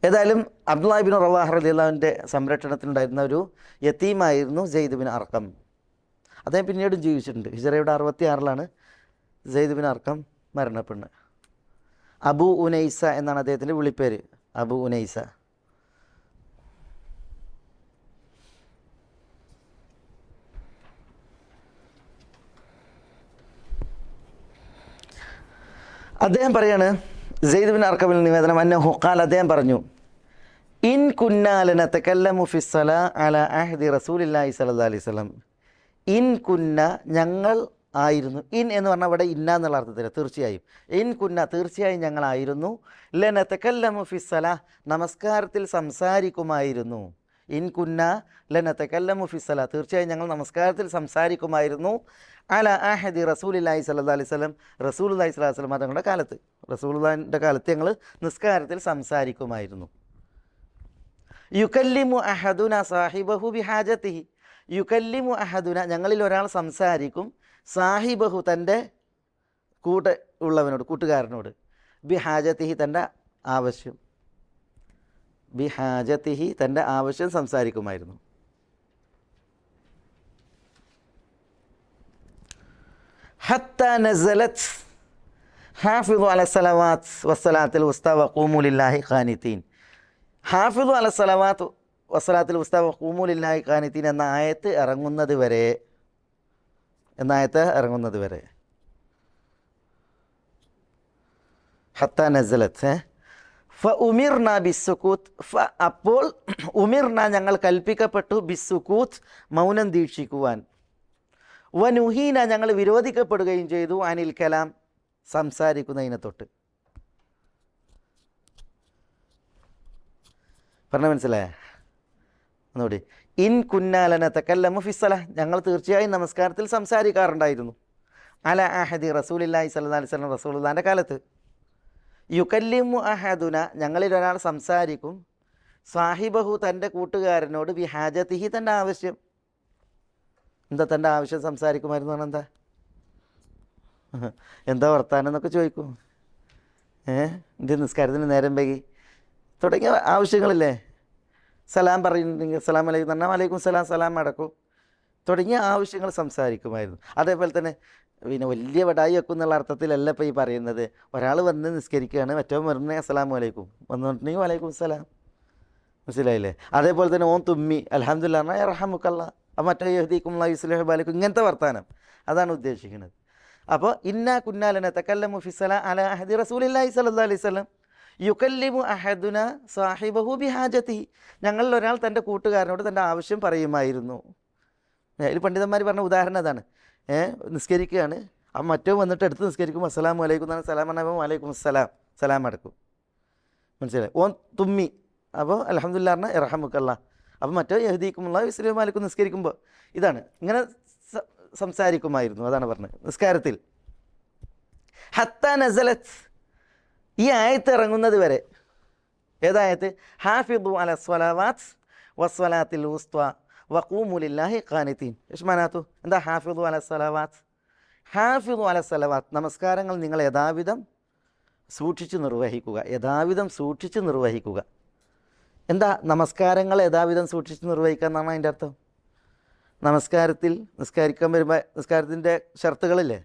ഏതായാലും അബ്ദുല്ലാഹി ബിൻ റവാഹ റളിയല്ലാഹുവിൻ്റെ സംരക്ഷണത്തിലുണ്ടായിരുന്ന ഒരു യതീമായിരുന്നു സെയ്ദ് ബിൻ അർക്കം. അദ്ദേഹം പിന്നീടും ജീവിച്ചിട്ടുണ്ട്. ഹിജറയുടെ 66-ലാണ് സെയ്ദ് ബിൻ അർക്കം മരണപ്പെടുന്നത്. അബു ഉനൈസ എന്നാണ് അദ്ദേഹത്തിൻ്റെ വിളിപ്പേര്, അബു ഉനൈസ. അദ്ദേഹം പറയാണ്, സെയ്ദ് ബിൻ അർക്കമിൽ നിവേദനം, അന്നഹു ഖാൽ, അദ്ദേഹം പറഞ്ഞു, ഇൻ കുന്നാ ലനതകല്ലമു ഫിസ്സലാ അലാ അഹ്ദി റസൂലില്ലാഹി സ്വല്ലല്ലാഹി അലൈഹി വസല്ലം. ഇൻ കുന്ന, ഞങ്ങൾ ആയിരുന്നു. ഇൻ എന്ന് പറഞ്ഞാൽ ഇവിടെ ഇന്ന എന്നുള്ള അർത്ഥത്തിൽ, തീർച്ചയായും. ഇൻ കുന്ന, തീർച്ചയായും ഞങ്ങളായിരുന്നു. ലനതകല്ലമു ഫിസ്സലാ, നമസ്കാരത്തിൽ സംസാരിക്കുമായിരുന്നു. ഇൻ കുന്ന ലനതകല്ലമു ഫിസ്സലാ, തീർച്ചയായും ഞങ്ങൾ നമസ്കാരത്തിൽ സംസാരിക്കുമായിരുന്നു. അല അഹദി റസൂലുള്ളാഹി സ്വല്ലല്ലാഹി അലൈഹി വസല്ലം, റസൂലുള്ളാഹി സ്വല്ലല്ലാഹി അലൈഹി വസല്ലം തങ്ങളുടെ കാലത്ത്, റസൂലുള്ളാഹിൻ്റെ കാലത്ത് ഞങ്ങൾ നിസ്കാരത്തിൽ സംസാരിക്കുമായിരുന്നു. യുകല്ലിമു അഹദുന സാഹിബഹു ബിഹാജതിഹി, യുകല്ലിമു അഹദുന, ഞങ്ങളിൽ ഒരാൾ സംസാരിക്കും, സാഹിബഹു തൻ്റെ കൂടെ ഉള്ളവനോട്, കൂട്ടുകാരനോട്, ബിഹാജതിഹി തൻ്റെ ആവശ്യം, ബിഹാജതിഹി തൻ്റെ ആവശ്യം സംസാരിക്കുമായിരുന്നു. ഹത്താ നസലത് ഹാഫിദു അല സലവാത്ത് വസ്സലാത്തിൽ ഉസ്ത വഖൂമു ലില്ലാഹി ഖാനിതീൻ. ഹാഫിദു അല സലവാത്ത് വസ്സലാത്തിൽ ഉസ്ത വഖൂമു ലില്ലാഹി ഖാനിതീൻ എന്ന ആയത്ത് ഇറങ്ങുന്നത് വരെ, ഹത്താ നസലത് ഫ ഉമിർന ബിസ്സുകൂത്ത്, അപ്പോൾ ഉമിർന ഞങ്ങൾ കൽപ്പിക്കപ്പെട്ടു, ബിസ്സുകൂത്ത് മൗനം ദീക്ഷിക്കുവാൻ, വനുഹീന ഞങ്ങൾ വിരോധിക്കപ്പെടുകയും ചെയ്തു, അനിൽ കലാം സംസാരിക്കുന്നതിനെ തൊട്ട്. പറഞ്ഞ മനസ്സിലായ ഒന്നുകൂടി. ഇൻ കുന്നാലന തകല്ലമു ഫിസ്സല, ഞങ്ങൾ തീർച്ചയായും നമസ്കാരത്തിൽ സംസാരിക്കാറുണ്ടായിരുന്നു. അല അഹദി റസൂലില്ലാഹി സ്വല്ലല്ലാഹി അലൈഹി വസല്ലം, റസൂലുള്ളാഹിൻ്റെ കാലത്ത്. യുകല്ലിമു അഹദുന, ഞങ്ങളിൽ ഒരാൾ സംസാരിക്കും, സാഹിബഹു തൻ്റെ കൂട്ടുകാരനോട്, ബിഹാജതിഹി തൻ്റെ ആവശ്യം. എന്താ തൻ്റെ ആവശ്യം സംസാരിക്കുമായിരുന്നു പറഞ്ഞാൽ എന്താ വർത്താനം എന്നൊക്കെ ചോദിക്കും. എൻ്റെ നിസ്കാരത്തിന് നേരം വൈകി തുടങ്ങിയ ആവശ്യങ്ങളില്ലേ. സലാം പറയുന്നുണ്ടെങ്കിൽ സലാം അലൈക്കും പറഞ്ഞാൽ വലൈക്കും സലാം, സലാം അടക്കും തുടങ്ങിയ ആവശ്യങ്ങൾ സംസാരിക്കുമായിരുന്നു. അതേപോലെ തന്നെ പിന്നെ വലിയ വടായി വെക്കും എന്നുള്ള അർത്ഥത്തിലല്ല ഇപ്പോൾ ഈ പറയുന്നത്. ഒരാൾ വന്ന് നിസ്കരിക്കുകയാണ്, മറ്റോ പറഞ്ഞ അസ്സലാമു അലൈക്കും, വന്നിട്ടുണ്ടെങ്കിൽ വലൈക്കും സലാം, മനസ്സിലായില്ലേ. അതേപോലെ തന്നെ ഓൻ തുമ്മി അൽഹംദുലില്ലാ പറഞ്ഞാൽ യർഹമുക്കല്ലാ, മറ്റേ യഹ്ദീക്കും അല്ലാഹു യുസ്ലിഹു ബാലക്കും, ഇങ്ങനത്തെ വർത്താനം അതാണ് ഉദ്ദേശിക്കുന്നത്. അപ്പോൾ ഇന്നാ കുന്നാലന തകല്ലമു ഫിസ്സലാ അലാ അഹദി റസൂലില്ലാഹി സ്വല്ലല്ലാഹി അലൈഹി വസല്ലം യുകല്ലിമു അഹദുന സാഹിബഹു ബിഹാജതിഹി, ഞങ്ങളിൽ ഒരാൾ തൻ്റെ കൂട്ടുകാരനോട് തൻ്റെ ആവശ്യം പറയുമായിരുന്നു. ഇതിൽ പണ്ഡിതന്മാർ പറഞ്ഞ ഉദാഹരണം അതാണ്. നിസ്കരിക്കുകയാണ്, അപ്പം മറ്റോ വന്നിട്ട് എടുത്ത് നിസ്കരിക്കും, അസ്സലാമു അലൈക്കും എന്നാണ് സലാം പറഞ്ഞപ്പോൾ വലൈക്കും അസ്സലാം, സലാം അടക്കും, മനസ്സിലായി. ഓൻ തുമ്മി, അപ്പോൾ അൽഹംദുലില്ലാ പറഞ്ഞാൽ യർഹമുക്കല്ലാ, അപ്പം മറ്റോ യഹ്ദീക്കും അല്ലാഹു യുസ്ലിഹു ബാലക്കും നിസ്കരിക്കുമ്പോൾ ഇതാണ്, ഇങ്ങനെ സംസാരിക്കുമായിരുന്നു. അതാണ് പറഞ്ഞത് നിസ്കാരത്തിൽ. ഹത്താ നസലത്ത്, ഈ ആയത്ത് ഇറങ്ങുന്നത് വരെ. ഏതായത്ത്? ഹാഫിദു അല സ്വലാവാത്ത് വസ്വലാത്തിൽ ഉസ്ത്വ വഖൂമു ലില്ലാഹി ഖാനിതീൻ. യഷ്മാനാത്തു എന്താ ഹാഫിദു അല സ്വലാവാത്ത്? ഹാഫിദു അല സ്വലാവാത്ത്, നമസ്കാരങ്ങൾ നിങ്ങൾ യഥാവിധം സൂക്ഷിച്ച് നിർവഹിക്കുക, യഥാവിധം സൂക്ഷിച്ച് നിർവഹിക്കുക. എന്താ നമസ്കാരങ്ങൾ യഥാവിധം സൂക്ഷിച്ച് നിർവഹിക്കുക എന്നാണ് അതിൻ്റെ അർത്ഥം. നിസ്കരിക്കാൻ വരുമ്പോൾ നിസ്കാരത്തിൻ്റെ ഷർത്തുകളില്ലേ,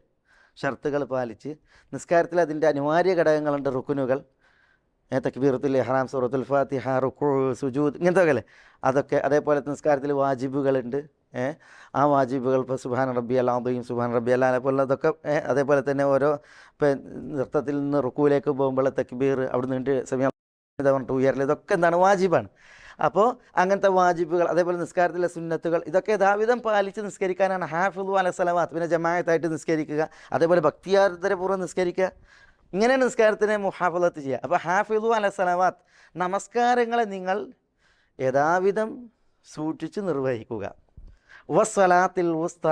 ഷർത്തുകൾ പാലിച്ച് നിസ്കാരത്തിൽ അതിൻ്റെ അനിവാര്യ ഘടകങ്ങളുണ്ട്, റുക്കുനുകൾ, തക്ബീറത്തുൽ ഇഹ്റാം, സൂറത്തുൽ ഫാത്തിഹ, റുക്കൂ, സുജൂദ്, ഇങ്ങനത്തെ ഒക്കെ അല്ലേ, അതൊക്കെ. അതേപോലെ നിസ്കാരത്തിൽ വാജിബുകളുണ്ട്. ആ വാജിബുകൾ ഇപ്പോൾ സുബ്ഹാന റബ്ബിയൽ അദീം, സുബ്ഹാന റബ്ബിയൽ അഅല പോലുള്ളതൊക്കെ. അതേപോലെ തന്നെ ഓരോ നൃത്തത്തിൽ നിന്ന് റുക്കൂലേക്ക് പോകുമ്പോൾ തക്ബീർ, അവിടെ നിന്ന് സമയം പറഞ്ഞിട്ട് ഉയരൽ, ഇതൊക്കെ എന്താണ് വാജിബാണ്. അപ്പോൾ അങ്ങനത്തെ വാജിബുകൾ, അതേപോലെ നിസ്കാരത്തിലെ സുന്നത്തുകൾ, ഇതൊക്കെ യഥാവിധം പാലിച്ച് നിസ്കരിക്കാനാണ് ഹാഫിദു അല സലവാത്ത്. പിന്നെ ജമാഅത്തായിട്ട് നിസ്കരിക്കുക, അതേപോലെ ഭക്തിയാർദ്രപൂർവ്വം നിസ്കരിക്കുക, ഇങ്ങനെ നിസ്കാരത്തിനെ മുഹാഫളത്ത് ചെയ്യുക. അപ്പോൾ ഹാഫിദു അല സലവാത്ത്, നമസ്കാരങ്ങളെ നിങ്ങൾ യഥാവിധം സൂക്ഷിച്ച് നിർവഹിക്കുക. വസ്സലാത്തിൽ ഉസ്ത,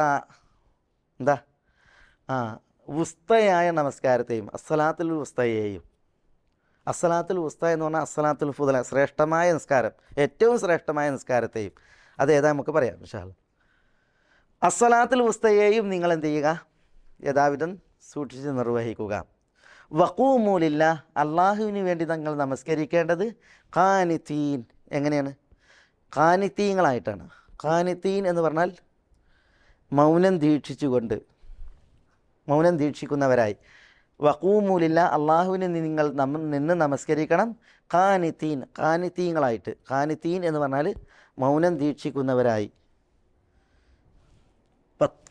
എന്താ ഉസ്തയായ നമസ്കാരത്തെയും, അസ്സലാത്തുൽ ഉസ്തയെയും. അസ്സലാത്തുൽ ഉസ്ത എന്ന് പറഞ്ഞാൽ അസ്സലാത്തുൽ ഫുദല, ശ്രേഷ്ഠമായ നിസ്കാരം, ഏറ്റവും ശ്രേഷ്ഠമായ നിസ്കാരത്തെയും. അതേതാ നമുക്ക് പറയാം ഇൻഷാ അല്ലാഹ്. അസ്സലാത്തുൽ ഉസ്തയെയും നിങ്ങൾ എന്ത് ചെയ്യുക? യഥാവിധം സൂക്ഷിച്ച് നിർവഹിക്കുക. വഖൂമൂലില്ല, അള്ളാഹുവിന് വേണ്ടി നിങ്ങൾ നമസ്കരിക്കേണ്ടത് ഖാനിത്തീൻ. എങ്ങനെയാണ്? ഖാനിത്തീങ്ങളായിട്ടാണ്. ഖാനിത്തീൻ എന്ന് പറഞ്ഞാൽ മൗനം ദീക്ഷിക്കുന്നവരായി. വഖൂമൂലില്ല, അള്ളാഹുവിന് നിങ്ങൾ നിന്ന് നമസ്കരിക്കണം. ഖാനിത്തീങ്ങളായിട്ട്. ഖാനിത്തീൻ എന്ന് പറഞ്ഞാൽ മൗനം ദീക്ഷിക്കുന്നവരായി.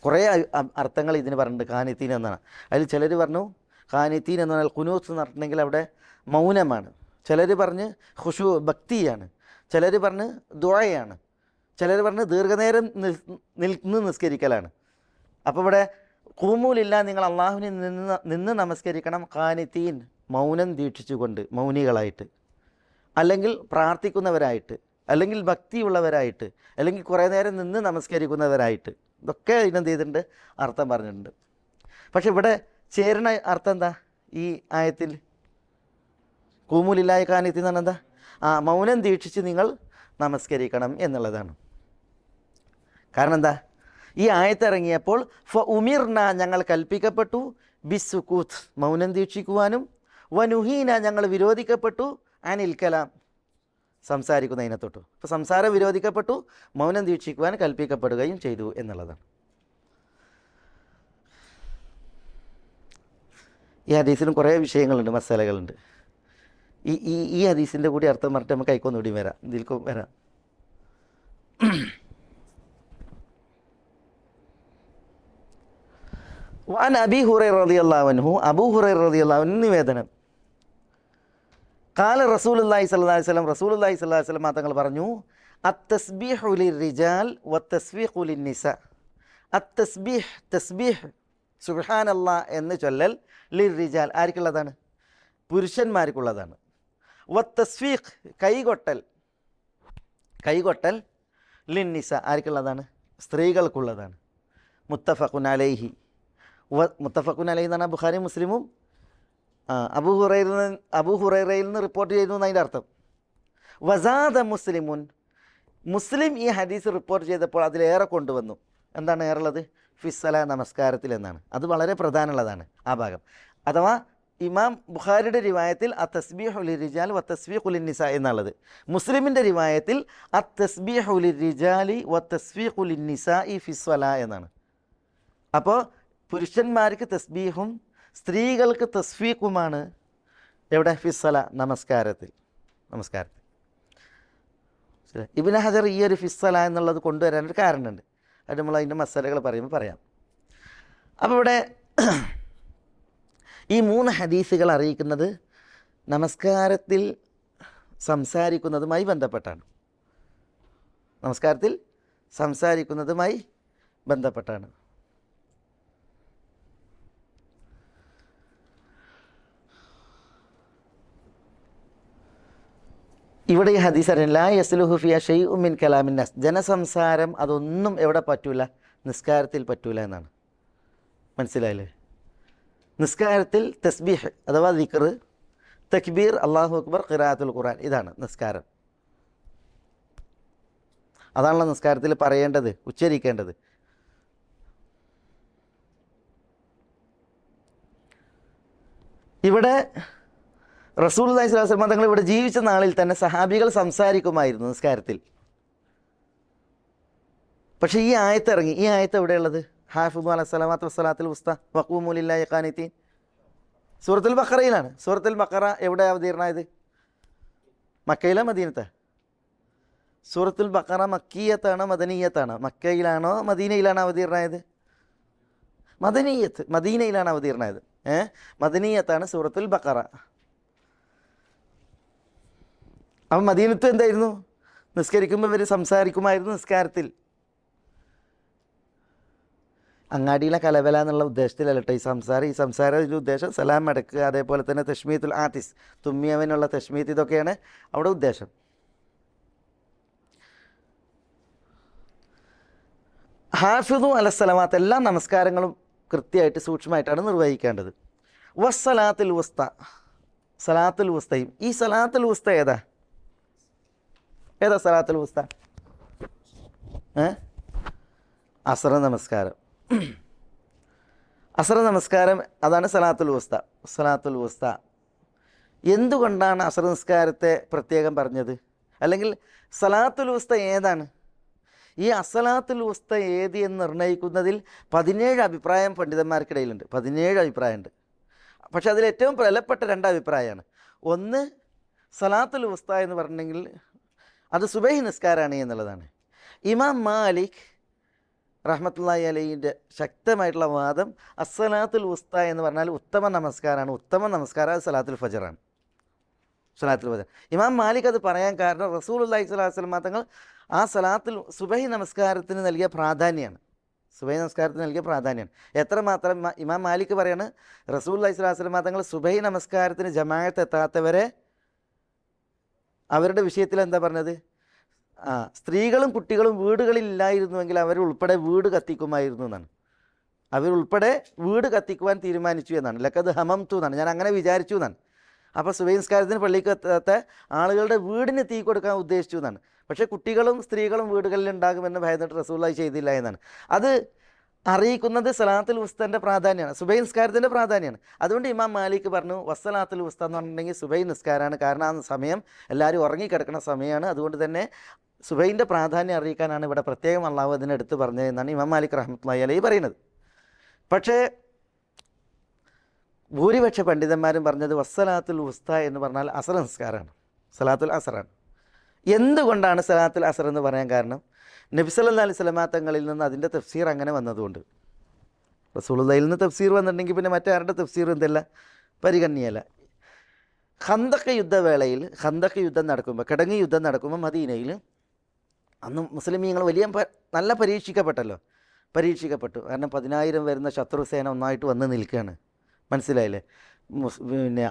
കുറേ അർത്ഥങ്ങൾ ഇതിന് പറഞ്ഞിട്ടുണ്ട് ഖാനിത്തീൻ എന്നാണ്. അതിൽ ചിലർ പറഞ്ഞു ഖാനിത്തീൻ എന്ന് പറഞ്ഞാൽ ഖുനൂത്ത് നടത്തണമെങ്കിൽ അവിടെ മൗനമാണ്. ചിലർ പറഞ്ഞ് ഖുശൂ ഭക്തിയാണ്. ചിലർ പറഞ്ഞ് ദുആയാണ്. ചിലർ പറഞ്ഞ് ദീർഘനേരം നിന്ന് നിസ്കരിക്കലാണ്. അപ്പോൾ ഇവിടെ ഖൂമൂലില്ല, നിങ്ങൾ അള്ളാഹുവിനെ നിന്ന് നമസ്കരിക്കണം. ഖാനിത്തീൻ, മൗനം ദീക്ഷിച്ചുകൊണ്ട്, മൗനികളായിട്ട്, അല്ലെങ്കിൽ പ്രാർത്ഥിക്കുന്നവരായിട്ട്, അല്ലെങ്കിൽ ഭക്തിയുള്ളവരായിട്ട്, അല്ലെങ്കിൽ കുറേ നേരം നിന്ന് നമസ്കരിക്കുന്നവരായിട്ട്. ഇതൊക്കെ ഇതിനെന്ത് ചെയ്തിട്ടുണ്ട്? അർത്ഥം പറഞ്ഞിട്ടുണ്ട്. പക്ഷെ ഇവിടെ ചേരുന്ന അർത്ഥം എന്താ? ഈ ആയത്തിൽ ഖൂമൂലില്ലായ ഖാനിത്തീൻ എന്ന് പറഞ്ഞാൽ എന്താ? മൗനം ദീക്ഷിച്ച് നിങ്ങൾ നമസ്കരിക്കണം എന്നുള്ളതാണ്. കാരണം എന്താ? ഈ ആയത്തിറങ്ങിയപ്പോൾ ഉമിർന, ഞങ്ങൾ കൽപ്പിക്കപ്പെട്ടു, ബിസ്സുക്കൂത്ത്, മൗനം ദീക്ഷിക്കുവാനും, വനുഹീന, ഞങ്ങൾ വിരോധിക്കപ്പെട്ടു, അനിൽ കലാം, സംസാരിക്കുന്നതിനെ തൊട്ടു. അപ്പോൾ സംസാരം വിരോധിക്കപ്പെട്ടു, മൗനം ദീക്ഷിക്കുവാൻ കൽപ്പിക്കപ്പെടുകയും ചെയ്തു എന്നുള്ളതാണ്. ഈ ഹദീസിലും കുറേ വിഷയങ്ങളുണ്ട്, മസാലകളുണ്ട്. ഈ ഹദീസിൻ്റെ കൂടി അർത്ഥം പറഞ്ഞിട്ട് നമുക്ക് കൈക്കൊന്നുകൂടി വരാം, ഇതിൽക്കും വരാം. വഅൻ അബീ ഹുറൈറ റളിയല്ലാഹു അൻഹു, അബൂ ഹുറൈറ റളിയല്ലാഹു അൻഹു നിവേദനം, ഖാല റസൂലുള്ളാഹി സ്വല്ലല്ലാഹു അലൈഹി വസല്ലം, റസൂലുള്ളാഹി സ്വല്ലല്ലാഹു അലൈഹി വസല്ലം തങ്ങൾ പറഞ്ഞു, അത്തസ്ബീഹു ലിർരിജാൽ വത്തസ്ബീഹു ലിന്നിസാ. അത്തസ്ബീഹ്, തസ്ബീഹ്, സുബ്ഹാനല്ലാഹ് എന്ന് ചൊല്ലൽ, ലിർരിജാൽ, ആർക്കുള്ളതാണ്? പുരുഷന്മാർക്കുള്ളതാണ്. വത്തസ്ഫീഖ്, കൈകൊട്ടൽ, ലിന്നിസ, ആർക്കുള്ളതാണ്? സ്ത്രീകൾക്കുള്ളതാണ്. മുത്തഫഖുൻ അലൈഹി എന്ന് പറഞ്ഞാൽ ബുഖാരി മുസ്ലിമും അബൂ ഹുറൈറയിൽ നിന്ന് റിപ്പോർട്ട് ചെയ്തു എന്നതിൻ്റെ അർത്ഥം. വസാദ മുസ്ലിമുൻ, മുസ്ലിം ഈ ഹദീസ് റിപ്പോർട്ട് ചെയ്തപ്പോൾ അതിലേറെ കൊണ്ടുവന്നു. എന്താണ് ഏറുള്ളത്? ഫിസ്സല, നമസ്കാരത്തിൽ എന്നാണ്. അത് വളരെ പ്രധാനമുള്ളതാണ് ആ ഭാഗം. അഥവാ ഇമാം ബുഖാരിയുടെ റിവായത്തിൽ അത്തസ്ബീഹു ലിർരിജാൽ വത്തസ്ബീഹു ലിന്നിസ എന്നുള്ളത്. മുസ്ലിമിൻ്റെ റിവായത്തിൽ അത്തസ്ബീഹു ലിർരിജാലി വത്തസ്ബീഹു ലിന്നിസാഇ ഫിസ്സല എന്നാണ്. അപ്പോൾ പുരുഷന്മാർക്ക് തസ്ബീഹും സ്ത്രീകൾക്ക് തസ്ഫീഖുമാണ് എവിടെ? ഫിസ്സല, നമസ്കാരത്തിൽ. ഇബ്നു ഹജർ ഈ ഒരു ഫിസ്സല എന്നുള്ളത് കൊണ്ടുവരാനൊരു കാരണമുണ്ട്. അത് നമ്മൾ അതിൻ്റെ മസാലകൾ പറയുമ്പോൾ പറയാം. അപ്പോൾ ഇവിടെ ഈ 3 ഹദീസുകൾ അറിയിക്കുന്നത് നമസ്കാരത്തിൽ സംസാരിക്കുന്നതുമായി ബന്ധപ്പെട്ടാണ്. ഇവിടെ ഈ ഹദീസ് അറിയാം, ലാ യസ്ലുഹു ഫിയ ഷൈഉം മിൻ കലാമിൻ നാസ്, ജനസംസാരം അതൊന്നും എവിടെ പറ്റൂല? നിസ്കാരത്തിൽ പറ്റൂല എന്നാണ്. മനസ്സിലായില്ലേ? നിസ്കാരത്തിൽ തസ്ബീഹ് അഥവാ ദിക്ർ, തക്ബീർ, അല്ലാഹു അക്ബർ, ഖിറാഅത്തുൽ ഖുർആൻ, ഇതാണ് നിസ്കാരം. അതാണല്ലോ നിസ്കാരത്തിൽ പറയേണ്ടത്, ഉച്ചരിക്കേണ്ടത്. ഇവിടെ റസൂലുള്ളാഹി സ്വല്ലല്ലാഹു അലൈഹി വസല്ലം തങ്ങൾ ഇവിടെ ജീവിച്ച നാളിൽ തന്നെ സഹാബികൾ സംസാരിക്കുമായിരുന്നു നിസ്കാരത്തിൽ. പക്ഷേ ഈ ആയത്ത് ഇറങ്ങി. ഈ ആയത്ത് എവിടെയുള്ളത്? ഹാഫിദു അലൈഹി സ്വലാത്തു വസ്സലാത്തുൽ വുസ്ത വഖൂമു ലില്ലാഹി ഖാനിതീൻ, സൂറത്തുൽ ബഖറയിലാണ്. സൂറത്തുൽ ബഖറ എവിടെ അവതീർണമായത്? മക്കയിലോ മദീനത്തെ? സൂറത്തുൽ ബഖറ മക്കിയത്താണോ മദനീയത്താണോ? മക്കയിലാണോ മദീനയിലാണോ അവതീർണമായത്? മദീനയിലാണ് അവതീർണമായത്. മദനീയത്താണ് സൂറത്തുൽ ബഖറ. അപ്പം മദീനത്ത് എന്തായിരുന്നു? നിസ്കരിക്കുമ്പോൾ ഇവർ സംസാരിക്കുമായിരുന്നു നിസ്കാരത്തിൽ. അങ്ങാടിയിലെ കലവല എന്നുള്ള ഉദ്ദേശത്തിലല്ലട്ടെ ഈ സംസാരത്തിൻ്റെ ഉദ്ദേശം സലാം അടക്കുക, അതേപോലെ തന്നെ തഷ്മീത്തുൽ ആതിസ്, തുമ്മിയവനുള്ള തഷ്മീത്ത്, ഇതൊക്കെയാണ് അവിടെ ഉദ്ദേശം. ഹാഫിദു അലസ്സലവാത്ത്, എല്ലാ നമസ്കാരങ്ങളും കൃത്യമായിട്ട് സൂക്ഷ്മമായിട്ടാണ് നിർവഹിക്കേണ്ടത്. വസ്സലാത്തുൽ വുസ്ത, സലാത്തുൽ വുസ്തയും. ഈ സലാത്തുൽ വുസ്ത ഏതാ സലാത്തുൽ വുസ്ത? അസർ നമസ്കാരം. അസർ നമസ്കാരം അതാണ് സലാത്തുൽ വുസ്ത. സലാത്തുൽ വുസ്ത എന്തുകൊണ്ടാണ് അസർ നിസ്കാരത്തെ പ്രത്യേകം പറഞ്ഞത്? അല്ലെങ്കിൽ സലാത്തുൽ വുസ്ത ഏതാണ്? ഈ അസലാത്തുൽ വുസ്ത ഏത് എന്ന് നിർണ്ണയിക്കുന്നതിൽ 17 അഭിപ്രായം പണ്ഡിതന്മാർക്കിടയിലുണ്ട്. 17 അഭിപ്രായമുണ്ട്. പക്ഷെ അതിൽ ഏറ്റവും ബലപ്പെട്ട 2 അഭിപ്രായമാണ്. ഒന്ന്, സലാത്തുൽ വുസ്ത എന്ന് പറഞ്ഞെങ്കിൽ അത് സുബഹി നിസ്കാരമാണ് എന്നുള്ളതാണ്. ഇമാം മാലിക് റഹ്മത്തുള്ളാഹി അലൈഹിൻ്റെ ശക്തമായിട്ടുള്ള വാദം അസ്സലാത്തുൽ വുസ്ത എന്ന് പറഞ്ഞാൽ ഉത്തമ നമസ്കാരമാണ്. ഉത്തമ നമസ്കാരം അത് സലാത്തുൽ ഫജറാണ്. സലാത്തുൽ ഫജർ. ഇമാം മാലിക് അത് പറയാൻ കാരണം റസൂലുള്ളാഹി സ്വല്ലല്ലാഹു അലൈഹി വസല്ലം തങ്ങൾ ആ സലാത്തുൽ സുബഹി നമസ്കാരത്തിന് നൽകിയ പ്രാധാന്യമാണ്. സുബഹി നമസ്കാരത്തിന് നൽകിയ പ്രാധാന്യമാണ്. എത്രമാത്രം ഇമാം മാലിക് പറയാണ്, റസൂലുള്ളാഹി സ്വല്ലല്ലാഹു അലൈഹി വസല്ലം തങ്ങൾ സുബഹി നമസ്കാരത്തിന് ജമാഅത്ത് എത്താത്തവരെ അവരുടെ വിഷയത്തിൽ എന്താ പറഞ്ഞത്? സ്ത്രീകളും കുട്ടികളും വീടുകളിലില്ലായിരുന്നുവെങ്കിൽ അവരുൾപ്പെടെ വീട് കത്തിക്കുമായിരുന്നു എന്നാണ്. അവരുൾപ്പെടെ വീട് കത്തിക്കുവാൻ തീരുമാനിച്ചു എന്നാണ്. ലക്കത് ഹമംതു എന്നാണ്, ഞാൻ അങ്ങനെ വിചാരിച്ചു എന്നാണ്. അപ്പോൾ സുബഹി നിസ്കാരത്തിന് പള്ളിക്ക് എത്താത്ത ആളുകളുടെ വീടിന് തീ കൊടുക്കാൻ ഉദ്ദേശിച്ചു എന്നാണ്. പക്ഷേ കുട്ടികളും സ്ത്രീകളും വീടുകളിൽ ഉണ്ടാകുമെന്ന് ഭയന്നിട്ട് റസൂലുള്ളാഹി ചെയ്തില്ല എന്നാണ്. അത് അറിയിക്കുന്നത് സലാത്തുൽ വുസ്തൻ്റെ പ്രാധാന്യമാണ്, സുബഹി നിസ്കാരത്തിൻ്റെ പ്രാധാന്യമാണ്. അതുകൊണ്ട് ഇമാം മാലിക് പറഞ്ഞു വസ്സലാത്തുൽ വുസ്ത എന്ന് പറഞ്ഞിട്ടുണ്ടെങ്കിൽ സുബഹി നിസ്കാരമാണ്. കാരണം ആ സമയം എല്ലാവരും ഉറങ്ങിക്കിടക്കുന്ന സമയമാണ്. അതുകൊണ്ട് തന്നെ സുബഹിൻ്റെ പ്രാധാന്യം അറിയിക്കാനാണ് ഇവിടെ പ്രത്യേകം അള്ളാഹു അതിനെ എടുത്ത് പറഞ്ഞതെന്നാണ് ഇമാം മാലിക് റഹ്മത്തുള്ളാഹി അലൈഹി പറയുന്നത്. പക്ഷേ ഭൂരിപക്ഷ പണ്ഡിതന്മാരും പറഞ്ഞത് വസ്സലാത്തുൽ വുസ്ത എന്ന് പറഞ്ഞാൽ അസർ നിസ്കാരമാണ്, സലാത്തുൽ അസറാണ്. എന്തുകൊണ്ടാണ് സലാത്തുൽ അസർ എന്ന് പറയാൻ കാരണം? നബി സല്ലല്ലാഹു അലൈഹി വസല്ലം തങ്ങളിൽ നിന്ന് അതിൻ്റെ തഫ്സീർ അങ്ങനെ വന്നതുകൊണ്ട്. റസൂലുള്ളാഹിയിൽ നിന്ന് തഫ്സീർ വന്നിട്ടുണ്ടെങ്കിൽ പിന്നെ മറ്റാരുടെ തഫ്സീർ എന്തല്ല പരിഗണനയല്ല. ഖന്തഖ് യുദ്ധവേളയിൽ, ഖന്തഖ് യുദ്ധം നടക്കുമ്പോൾ, കിടങ്ങ് യുദ്ധം നടക്കുമ്പോൾ മദീനയിൽ അന്ന് മുസ്ലിമീങ്ങൾ നല്ല പരീക്ഷിക്കപ്പെട്ടു. കാരണം 10,000 വരുന്ന ശത്രുസേന ഒന്നായിട്ട് വന്ന് നിൽക്കുകയാണ്. മനസ്സിലായില്ലേ? പിന്നെ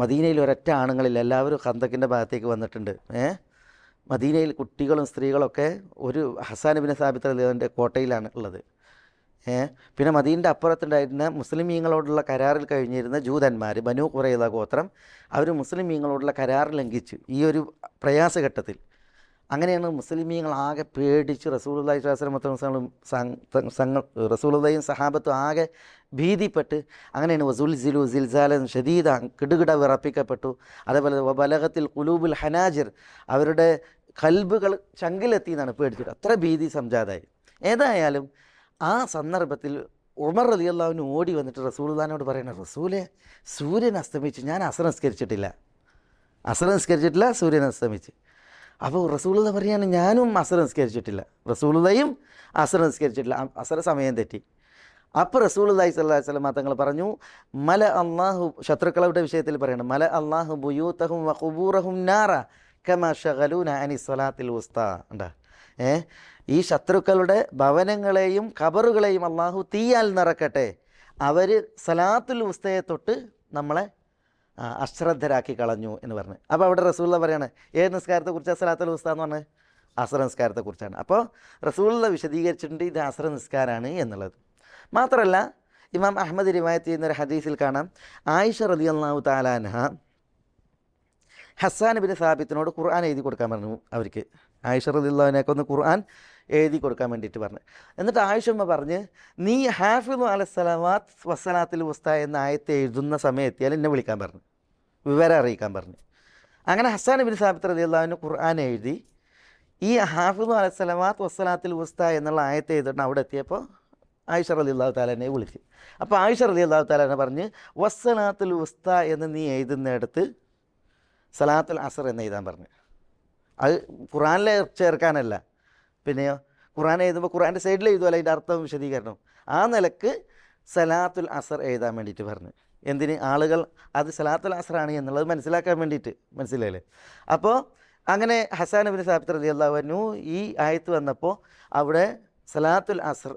മദീനയിൽ ഒരൊറ്റ ആണുങ്ങളില്ല, എല്ലാവരും ഖന്തക്കിൻ്റെ ഭാഗത്തേക്ക് വന്നിട്ടുണ്ട്. മദീനയിൽ കുട്ടികളും സ്ത്രീകളൊക്കെ ഒരു ഹസാൻ ഇബ്നു സാബിത്ത് റളിയല്ലാഹുവിൻ്റെ കോട്ടയിലാണ് ഉള്ളത്. പിന്നെ മദീനൻ്റെ അപ്പുറത്തുണ്ടായിരുന്ന മുസ്ലിമീങ്ങളോടുള്ള കരാറിൽ കഴിഞ്ഞിരുന്ന ജൂതന്മാർ, ബനൂ ഖുറൈള ഗോത്രം, അവർ മുസ്ലിമീങ്ങളോടുള്ള കരാർ ലംഘിച്ചു ഈ ഒരു പ്രയാസഘട്ടത്തിൽ. അങ്ങനെയാണ് മുസ്ലിമീങ്ങൾ ആകെ പേടിച്ച് റസൂലുള്ളാഹി സ്വല്ലല്ലാഹു അലൈഹി വസല്ലം റസൂലുള്ളാഹിയും സഹാബത്തും ആകെ ഭീതിപ്പെട്ട്, അങ്ങനെയാണ് വസുൽസിലു സിൽസാലൻ ഷദീദ, കിടുകിട വിറപ്പിക്കപ്പെട്ടു. അതേപോലെ ബലഗത്തിൽ ഖുലൂബുൽ ഹനാജിർ, അവരുടെ കൽബുകൾ ചങ്കിലെത്തി എന്നാണ് പേടിച്ചിട്ട്, അത്ര ഭീതി സംജാതായി. ഏതായാലും ആ സന്ദർഭത്തിൽ ഉമർ റളിയല്ലാഹു അൻഹു ഓടി വന്നിട്ട് റസൂലുള്ളാഹിനോട് പറയണം, റസൂലെ സൂര്യൻ അസ്തമിച്ചു, ഞാൻ അസർ നിസ്കരിച്ചിട്ടില്ല, സൂര്യൻ അസ്തമിച്ച്. അപ്പോൾ റസൂലുള്ളാഹി പറയാണ്, ഞാനും അസർ നിസ്കരിച്ചിട്ടില്ല, റസൂലുള്ളാഹിയും അസർ നിസ്കരിച്ചിട്ടില്ല, അസർ സമയം തെറ്റി. അപ്പോൾ റസൂലുള്ളാഹി സ്വല്ലല്ലാഹു അലൈഹി വസല്ലം തങ്ങൾ പറഞ്ഞു, മല അല്ലാഹു, ശത്രുക്കളുടെ വിഷയത്തിൽ പറയണം, മല അല്ലാഹു ബുയൂതഹും വ ഖുബൂറഹും നാറ കമാ ശഗലൂന അനി സ്വലാത്തിൽ വുസ്ത. ഉണ്ടാ ഈ ശത്രുക്കളുടെ ഭവനങ്ങളെയും ഖബറുകളെയും അള്ളാഹു തീയാൽ നിറക്കട്ടെ, അവർ സലാത്തുൽ വുസ്തയെ തൊട്ട് നമ്മളെ അശ്രദ്ധരാക്കി കളഞ്ഞു എന്ന് പറഞ്ഞു. അപ്പോൾ അവിടെ റസൂലുള്ളാഹി പറയാണ്, ഏത് നിസ്കാരത്തെക്കുറിച്ചാണ് സലാത്തുൽ വുസ്ത എന്ന് പറഞ്ഞത്? അസ്ര നിസ്കാരത്തെക്കുറിച്ചാണ്. അപ്പോൾ റസൂലുള്ളാഹി വിശദീകരിച്ചിട്ടുണ്ട് ഇത് അസ്ര നിസ്കാരമാണ് എന്നുള്ളത്. മാത്രമല്ല ഇമാം അഹ്മദ് റിവായത്ത് ചെയ്യുന്നൊരു ഹദീസിൽ കാണാം, ആയിഷ റളിയല്ലാഹു തആല അൻഹ ഹസ്സാൻ ഇബ്നു സാബിത്തിനോട് ഖുർആൻ എഴുതി കൊടുക്കാൻ പറഞ്ഞു. അവർക്ക് ആയിഷ റളിയല്ലാഹു അൻഹയ്ക്ക് ഒന്ന് ഖുർആൻ എഴുതി കൊടുക്കാൻ വേണ്ടിയിട്ട് പറഞ്ഞു. എന്നിട്ട് ആയിഷമ്മ പറഞ്ഞ്, നീ ഹാഫിളു അലസ്സലാവാത്ത് വസ്സലാത്തുൽ വുസ്ത എന്ന ആയത്ത് എഴുതുന്ന സമയം എത്തിയാൽ എന്നെ വിളിക്കാൻ പറഞ്ഞു, വിവരം അറിയിക്കാൻ പറഞ്ഞു. അങ്ങനെ ഹസ്സാൻ ഇബ്നു സാബിത്ത് റളിയല്ലാഹു അൻഹു ഖുർആൻ എഴുതി ഈ ഹാഫിളു അലസ്സലാവാത്ത് വസ്സലാത്തുൽ വുസ്ത എന്നുള്ള ആയത്ത് എഴുതിട്ട് അവിടെ എത്തിയപ്പോൾ ആയിഷ റളിയല്ലാഹു തആല എന്നെ വിളിച്ചു. അപ്പോൾ ആയിഷ റളിയല്ലാഹു തആല എന്നെ പറഞ്ഞ്, വസ്സലാത്തുൽ വുസ്ത എന്ന് നീ എഴുതുന്നിടത്ത് സലാത്തുൽ അസർ എന്ന് എഴുതാൻ പറഞ്ഞു. അത് ഖുർആനിൽ ചേർക്കാനല്ല, പിന്നെയോ ഖുർആൻ എഴുതുമ്പോൾ ഖുർആൻ്റെ സൈഡിൽ എഴുതുമല്ലോ, അതിൻ്റെ അർത്ഥവും വിശദീകരണം. ആ നിലക്ക് സലാത്തുൽ അസർ എഴുതാൻ വേണ്ടിയിട്ട് പറഞ്ഞു. എന്തിന്? ആളുകൾ അത് സലാത്തുൽ അസറാണ് എന്നുള്ളത് മനസ്സിലാക്കാൻ വേണ്ടിയിട്ട്. മനസ്സിലായില്ലേ? അപ്പോൾ അങ്ങനെ ഹസ്സാൻ ഇബ്നു സാബിത്ത് റളിയല്ലാഹു അൻഹു ഈ ആയത്ത് വന്നപ്പോൾ അവിടെ സലാത്തുൽ അസർ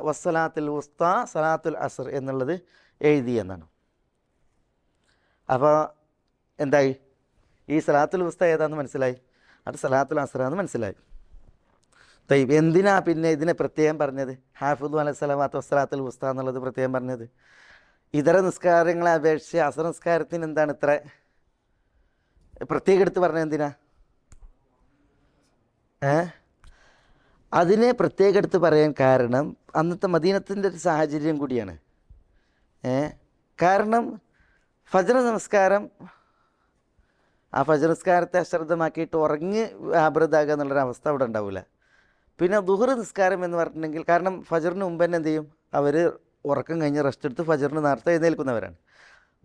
വസ്സലാത്തുൽ വുസ്ത സലാത്തുൽ അസർ എന്നുള്ളത് എഴുതി എന്നാണ്. അപ്പോൾ എന്തായി? ഈ സലാത്തുൽ വുസ്ത ഏതാണെന്ന് മനസ്സിലായി, അത് സലാത്തുൽ അസറാണെന്ന് മനസ്സിലായി. തയ്യബ് എന്തിനാ പിന്നെ ഇതിനെ പ്രത്യേകം പറഞ്ഞത്? ഹാഫിദു അലൈഹി സ്വലാത്തു വസ്സലാത്തുൽ വുസ്ത എന്നുള്ളത് പ്രത്യേകം പറഞ്ഞത്? ഇതര നിസ്കാരങ്ങളെ അപേക്ഷിച്ച് അസർ നിസ്കാരത്തിന് എന്താണ് ഇത്ര പ്രത്യേകം എടുത്ത് പറഞ്ഞത്? എന്തിനാ? അതിനെ പ്രത്യേകം എടുത്ത് പറയാൻ കാരണം അന്നത്തെ മദീനത്തിൻ്റെ ഒരു സാഹചര്യം കൂടിയാണ്. കാരണം ഫജ്ർ നമസ്കാരം, ആ ഫജ്ർ നിസ്കാരത്തെ അശ്രദ്ധമാക്കിയിട്ട് ഉറങ്ങി വ്യാപൃതാകുക എന്നുള്ളൊരവസ്ഥ അവിടെ ഉണ്ടാവില്ല. പിന്നെ ദുഹർ നിസ്കാരം എന്ന് പറഞ്ഞിട്ടുണ്ടെങ്കിൽ, കാരണം ഫജ്റിന് മുമ്പ് തന്നെ എന്ത് ചെയ്യും, അവർ ഉറക്കം കഴിഞ്ഞ് റെസ്റ്റ് എടുത്ത് ഫജ്റിന് നേരത്തെ എഴുന്നേൽക്കുന്നവരാണ്.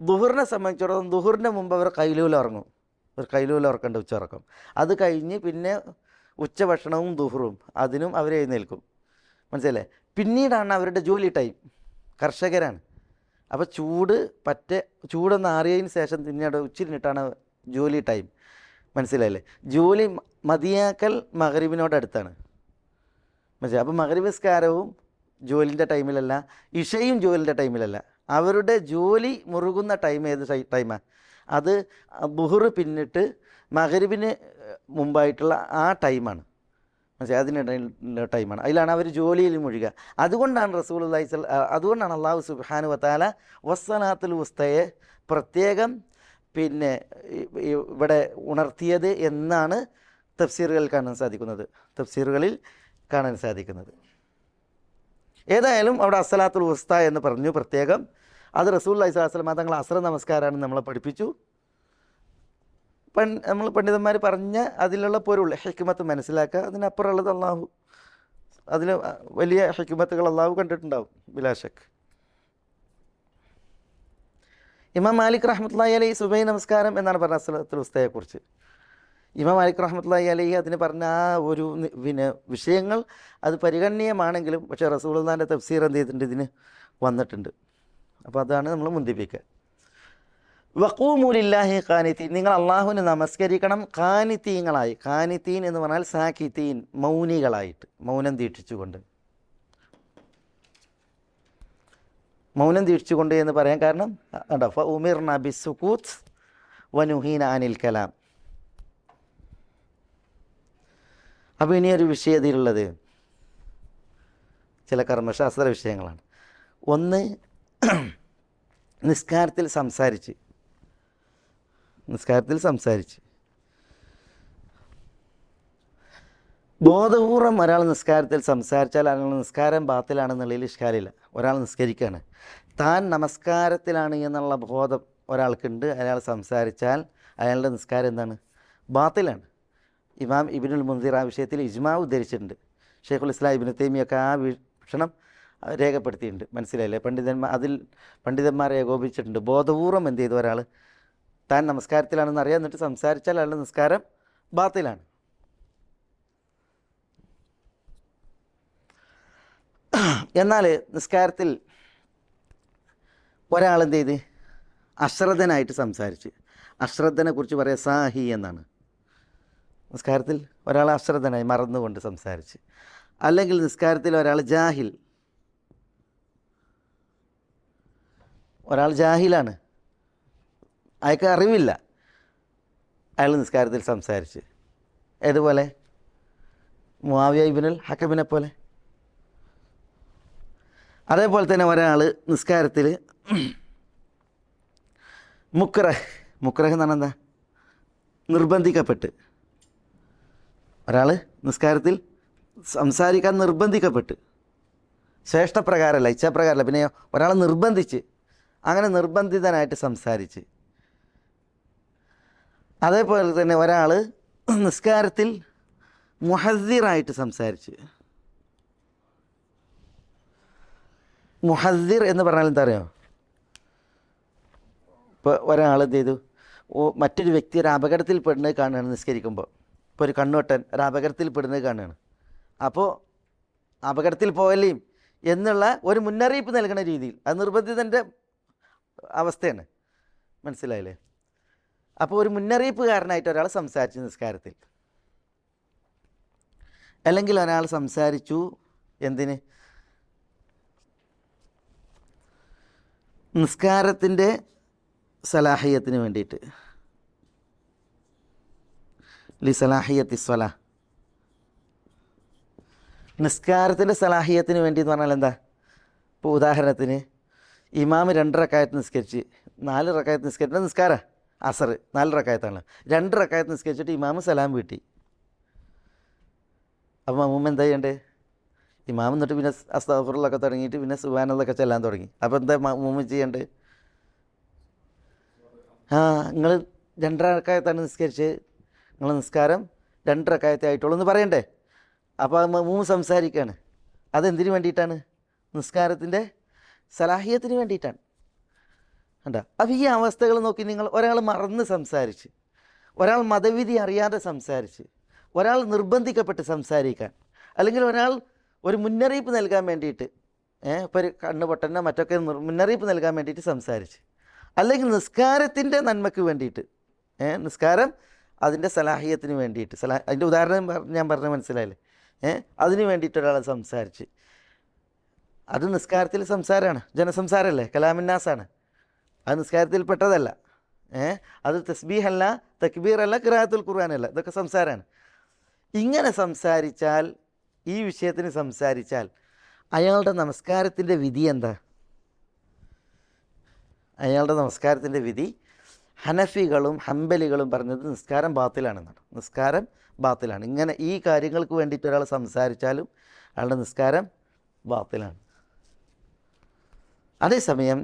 ദുഹറിനെ സംബന്ധിച്ചിടത്തോളം ദുഹറിൻ്റെ മുമ്പ് അവർ കൈലൂല ഉറങ്ങും. ഒരു കൈലൂല ഉറക്കേണ്ട ഉച്ചയുറക്കം. അത് കഴിഞ്ഞ് പിന്നെ ഉച്ചഭക്ഷണവും ദുഹറും അതിനും അവർ എഴുന്നേൽക്കും. മനസ്സിലല്ലേ? പിന്നീടാണ് അവരുടെ ജോലി ടൈം. കർഷകരാണ്. അപ്പോൾ ചൂടൊന്ന് ആറിയതിന് ശേഷം പിന്നീട് ഉച്ചിരിഞ്ഞിട്ടാണ് ജോലി ടൈം. മനസ്സിലായില്ലേ? ജോലി മതിയാക്കൽ മഗ്രിബിനോടടുത്താണ്. മനസ്സിലായി? അപ്പോൾ മഗ്രിബ് നിസ്കാരവും ജോലിൻ്റെ ടൈമിലല്ല, ഇഷയും ജോലിൻ്റെ ടൈമിലല്ല. അവരുടെ ജോലി മുറുകുന്ന ടൈം ഏത് ടൈമാണ്? അത് ദുഹർ പിന്നിട്ട് മഗ്രിബിന് മുമ്പായിട്ടുള്ള ആ ടൈമാണ്. മനസ്സിലായി? അതിനിടയിലുള്ള ടൈമാണ്. അതിലാണ് അവർ ജോലിയിൽ മുഴുകുക. അതുകൊണ്ടാണ് അതുകൊണ്ടാണ് അള്ളാഹു സുബ്ഹാനഹു വതആല വസ്സലാത്തുൽ വുസ്തയെ പ്രത്യേകം പിന്നെ ഇവിടെ ഉണർത്തിയത് എന്നാണ് തഫ്സീറുകളിൽ കാണാൻ സാധിക്കുന്നത്. ഏതായാലും അവിടെ അസ്സലാത്തുൽ വുസ്ത എന്ന് പറഞ്ഞു പ്രത്യേകം. അത് റസൂലുള്ളാഹി സ്വല്ലല്ലാഹു അലൈഹി വസല്ലം തങ്ങൾ അസ്ർ നമസ്കാരമാണ് നമ്മളെ പഠിപ്പിച്ചു. നമ്മൾ പണ്ഡിതന്മാർ പറഞ്ഞ അതിലുള്ള പൊരുൾ ഹിക്മത്ത് മനസ്സിലാക്കുക. അതിനപ്പുറമുള്ളത് അള്ളാഹു, അതിൽ വലിയ ഹിക്മത്തുകൾ അള്ളാഹു കണ്ടിട്ടുണ്ടാവും ബിലാശക്ക്. ഇമാം മാലിക് റഹ്മത്തുള്ളാഹി അലൈഹി സുബഹി നമസ്കാരം എന്നാണ് പറഞ്ഞ അസ്സലാത്തുൽ വുസ്തയെക്കുറിച്ച്. ഇമാം മാലിക് റഹ്മത്തുള്ളാഹി അലൈഹി അതിന് പറഞ്ഞ ആ ഒരു വിഷയങ്ങൾ അത് പരിഗണനീയമാണെങ്കിലും പക്ഷേ റസൂലുള്ളാഹിൻ്റെ തഫ്സീർ എന്ത് ചെയ്തിട്ടുണ്ട്, ഇതിന് വന്നിട്ടുണ്ട്. അപ്പോൾ അതാണ് നമ്മൾ മുന്തിപ്പിക്കുക. വഖൂമു ലില്ലാഹി ഖാനിതീൻ, നിങ്ങൾ അള്ളാഹുവിന് നമസ്കരിക്കണം ഖാനിതീങ്ങളായി. ഖാനിതീൻ എന്ന് പറഞ്ഞാൽ സാക്കിതീൻ, മൗനികളായിട്ട്, മൗനം ദീക്ഷിച്ചുകൊണ്ട്. മൗനം ദീക്ഷിച്ചുകൊണ്ട് എന്ന് പറയാൻ കാരണം ഫ ഉമിർന ബിസ്സുകൂത്ത് വനുഹീന അനിൽ കലാം. അപ്പോൾ ഇനിയൊരു വിഷയത്തിലുള്ളത് ചില കർമ്മശാസ്ത്ര വിഷയങ്ങളാണ്. ഒന്ന്, നിസ്കാരത്തിൽ സംസാരിച്ച് ബോധപൂർവം ഒരാൾ നിസ്കാരത്തിൽ സംസാരിച്ചാൽ അയാൾ നിസ്കാരം ബാത്തിലാണെന്നുള്ളതിൽ ഇഷ്കാലില്ല. ഒരാൾ നിസ്കരിക്കുകയാണ്, താൻ നമസ്കാരത്തിലാണ് എന്നുള്ള ബോധം ഒരാൾക്കുണ്ട്, അയാൾ സംസാരിച്ചാൽ അയാളുടെ നിസ്കാരം എന്താണ്? ബാത്തിലാണ്. ഇമാം ഇബ്നുൽ മുൻസിർ ആ വിഷയത്തിൽ ഇജ്മാ ഉദ്ധരിച്ചിട്ടുണ്ട്. ഷെയ്ഖുൽ ഇസ്ലാം ഇബ്നു തൈമിയൊക്കെ ആ വീക്ഷണം രേഖപ്പെടുത്തിയിട്ടുണ്ട്. മനസ്സിലായില്ലേ? പണ്ഡിതന്മാരെ ഏകോപിച്ചിട്ടുണ്ട്. ബോധപൂർവം എന്ത് ചെയ്തു ഒരാൾ താൻ നമസ്കാരത്തിലാണെന്ന് അറിയാം, എന്നിട്ട് സംസാരിച്ചാൽ അയാളുടെ നിസ്കാരം ബാത്തിലാണ്. എന്നാൽ നിസ്കാരത്തിൽ ഒരാളെന്ത് ചെയ്ത് അശ്രദ്ധനായിട്ട് സംസാരിച്ച്, അശ്രദ്ധനെ കുറിച്ച് പറയാം സാഹി എന്നാണ്. നിസ്കാരത്തിൽ ഒരാൾ അശ്രദ്ധനായി മറന്നുകൊണ്ട് സംസാരിച്ച്, അല്ലെങ്കിൽ നിസ്കാരത്തിൽ ഒരാൾ ജാഹിലാണ്, അയാൾക്ക് അറിവില്ല, അയാൾ നിസ്കാരത്തിൽ സംസാരിച്ച്. ഏതുപോലെ? മുആവിയ ഇബ്നുൽ ഹക്കമിനെ പോലെ. അതേപോലെ തന്നെ ഒരാൾ നിസ്കാരത്തിൽ മുക്രഹ് എന്ന് പറഞ്ഞാൽ എന്താ? നിർബന്ധിക്കപ്പെട്ട്. ഒരാൾ നിസ്കാരത്തിൽ സംസാരിക്കാൻ നിർബന്ധിക്കപ്പെട്ട്, ശ്രേഷ്ഠപ്രകാരമല്ല, ഇച്ഛാപ്രകാരമല്ല, പിന്നെ ഒരാൾ നിർബന്ധിച്ച്, അങ്ങനെ നിർബന്ധിതനായിട്ട് സംസാരിച്ച്. അതേപോലെ തന്നെ ഒരാൾ നിസ്കാരത്തിൽ മുഹദ്ദിറായിട്ട് സംസാരിച്ച്. മുഹദ്ദിർ എന്ന് പറഞ്ഞാൽ എന്താ അറിയോ? ഇപ്പോൾ ഒരാൾ എന്ത് ചെയ്തു, മറ്റൊരു വ്യക്തി ഒരു അപകടത്തിൽ പെടുന്നത് കാണുകയാണ് നിസ്കരിക്കുമ്പോൾ. ഇപ്പോൾ ഒരു കണ്ണുവെട്ടൻ ഒരു അപകടത്തിൽ പെടുന്നത് കാണുകയാണ്. അപ്പോൾ അപകടത്തിൽ പോകലേയും എന്നുള്ള ഒരു മുന്നറിയിപ്പ് നൽകുന്ന രീതിയിൽ, അത് നിർബന്ധിതൻ്റെ അവസ്ഥയാണ്. മനസ്സിലായില്ലേ? അപ്പോൾ ഒരു മുന്നറിയിപ്പുകാരനായിട്ട് ഒരാൾ സംസാരിച്ചു നിസ്കാരത്തിൽ. അല്ലെങ്കിൽ ഒരാൾ സംസാരിച്ചു എന്തിന്? നിസ്കാരത്തിൻ്റെ സലാഹിയത്തിന് വേണ്ടിയിട്ട്. സലാഹിയത്തി സ്വലാ, നിസ്കാരത്തിൻ്റെ സലാഹിയത്തിന് വേണ്ടി എന്ന് പറഞ്ഞാൽ എന്താ? ഇപ്പോൾ ഉദാഹരണത്തിന് ഇമാം 2 റക്അത്ത് നിസ്കരിച്ച് 4 റക്അത്ത് നിസ്കരിച്ചിട്ട് നിസ്കാരം അസർ 4 റക്അത്താണ്, 2 റക്അത്ത് നിസ്കരിച്ചിട്ട് ഇമാം സലാം വീട്ടി. അപ്പം മമ്മൂമ്മ എന്താ ചെയ്യണ്ടേ? ഇമാം എന്നിട്ട് പിന്നെ അസ്തഗ്ഫിറുള്ളൊക്കെ തുടങ്ങിയിട്ട് പിന്നെ സുബ്ഹാനല്ലൊക്കെ ചെല്ലാൻ തുടങ്ങി. അപ്പോൾ എന്താ മമ്മൂമ്മ ചെയ്യണ്ടേ? നിങ്ങൾ 2 റക്അത്താണ് നിസ്കരിച്ച്, നിങ്ങൾ നിസ്കാരം 2 റക്അത്തേ ആയിട്ടുള്ളൂ എന്ന് പറയണ്ടേ? അപ്പോൾ മമ്മൂമ്മ സംസാരിക്കുകയാണ്. അതെന്തിനു വേണ്ടിയിട്ടാണ്? നിസ്കാരത്തിൻ്റെ സലാഹിയത്തിന് വേണ്ടിയിട്ടാണ്. കണ്ടോ? അപ്പോൾ ഈ അവസ്ഥകൾ നോക്കി നിങ്ങൾ, ഒരാൾ മറന്ന് സംസാരിച്ച്, ഒരാൾ മതവിധി അറിയാതെ സംസാരിച്ച്, ഒരാൾ നിർബന്ധിക്കപ്പെട്ട് സംസാരിക്കാൻ, അല്ലെങ്കിൽ ഒരാൾ ഒരു മുന്നറിയിപ്പ് നൽകാൻ വേണ്ടിയിട്ട്, ഇപ്പോൾ ഒരു കണ്ണ് പൊട്ടനോ മറ്റൊക്കെ മുന്നറിയിപ്പ് നൽകാൻ വേണ്ടിയിട്ട് സംസാരിച്ച്, അല്ലെങ്കിൽ നിസ്കാരത്തിൻ്റെ നന്മയ്ക്ക് വേണ്ടിയിട്ട്, നിസ്കാരം അതിൻ്റെ സലാഹിയത്തിന് വേണ്ടിയിട്ട്, അതിൻ്റെ ഉദാഹരണം ഞാൻ പറഞ്ഞാൽ മനസ്സിലായില്ലേ? അതിന് വേണ്ടിയിട്ട് ഒരാൾ സംസാരിച്ച്, അത് നിസ്കാരത്തിൽ സംസാരമാണ്, ജനസംസാരമല്ലേ, കലാമിന്നാസാണ്. അത് നിസ്കാരത്തിൽ പെട്ടതല്ല. അത് തസ്ബീഹല്ല, തക്ബീറല്ല, ഖിറാഅത്തുൽ ഖുർആനല്ല, ഇതൊക്കെ സംസാരമാണ്. ഇങ്ങനെ സംസാരിച്ചാൽ, ഈ വിഷയത്തിന് സംസാരിച്ചാൽ അയാളുടെ നമസ്കാരത്തിൻ്റെ വിധി എന്താ? അയാളുടെ നമസ്കാരത്തിൻ്റെ വിധി ഹനഫികളും ഹംബലികളും പറഞ്ഞത് നിസ്കാരം ബാത്തിലാണെന്നാണ്. നിസ്കാരം ബാത്തിലാണ്. ഇങ്ങനെ ഈ കാര്യങ്ങൾക്ക് വേണ്ടിയിട്ട് ഒരാൾ സംസാരിച്ചാലും അയാളുടെ നിസ്കാരം ബാത്തിലാണ്. അതേസമയം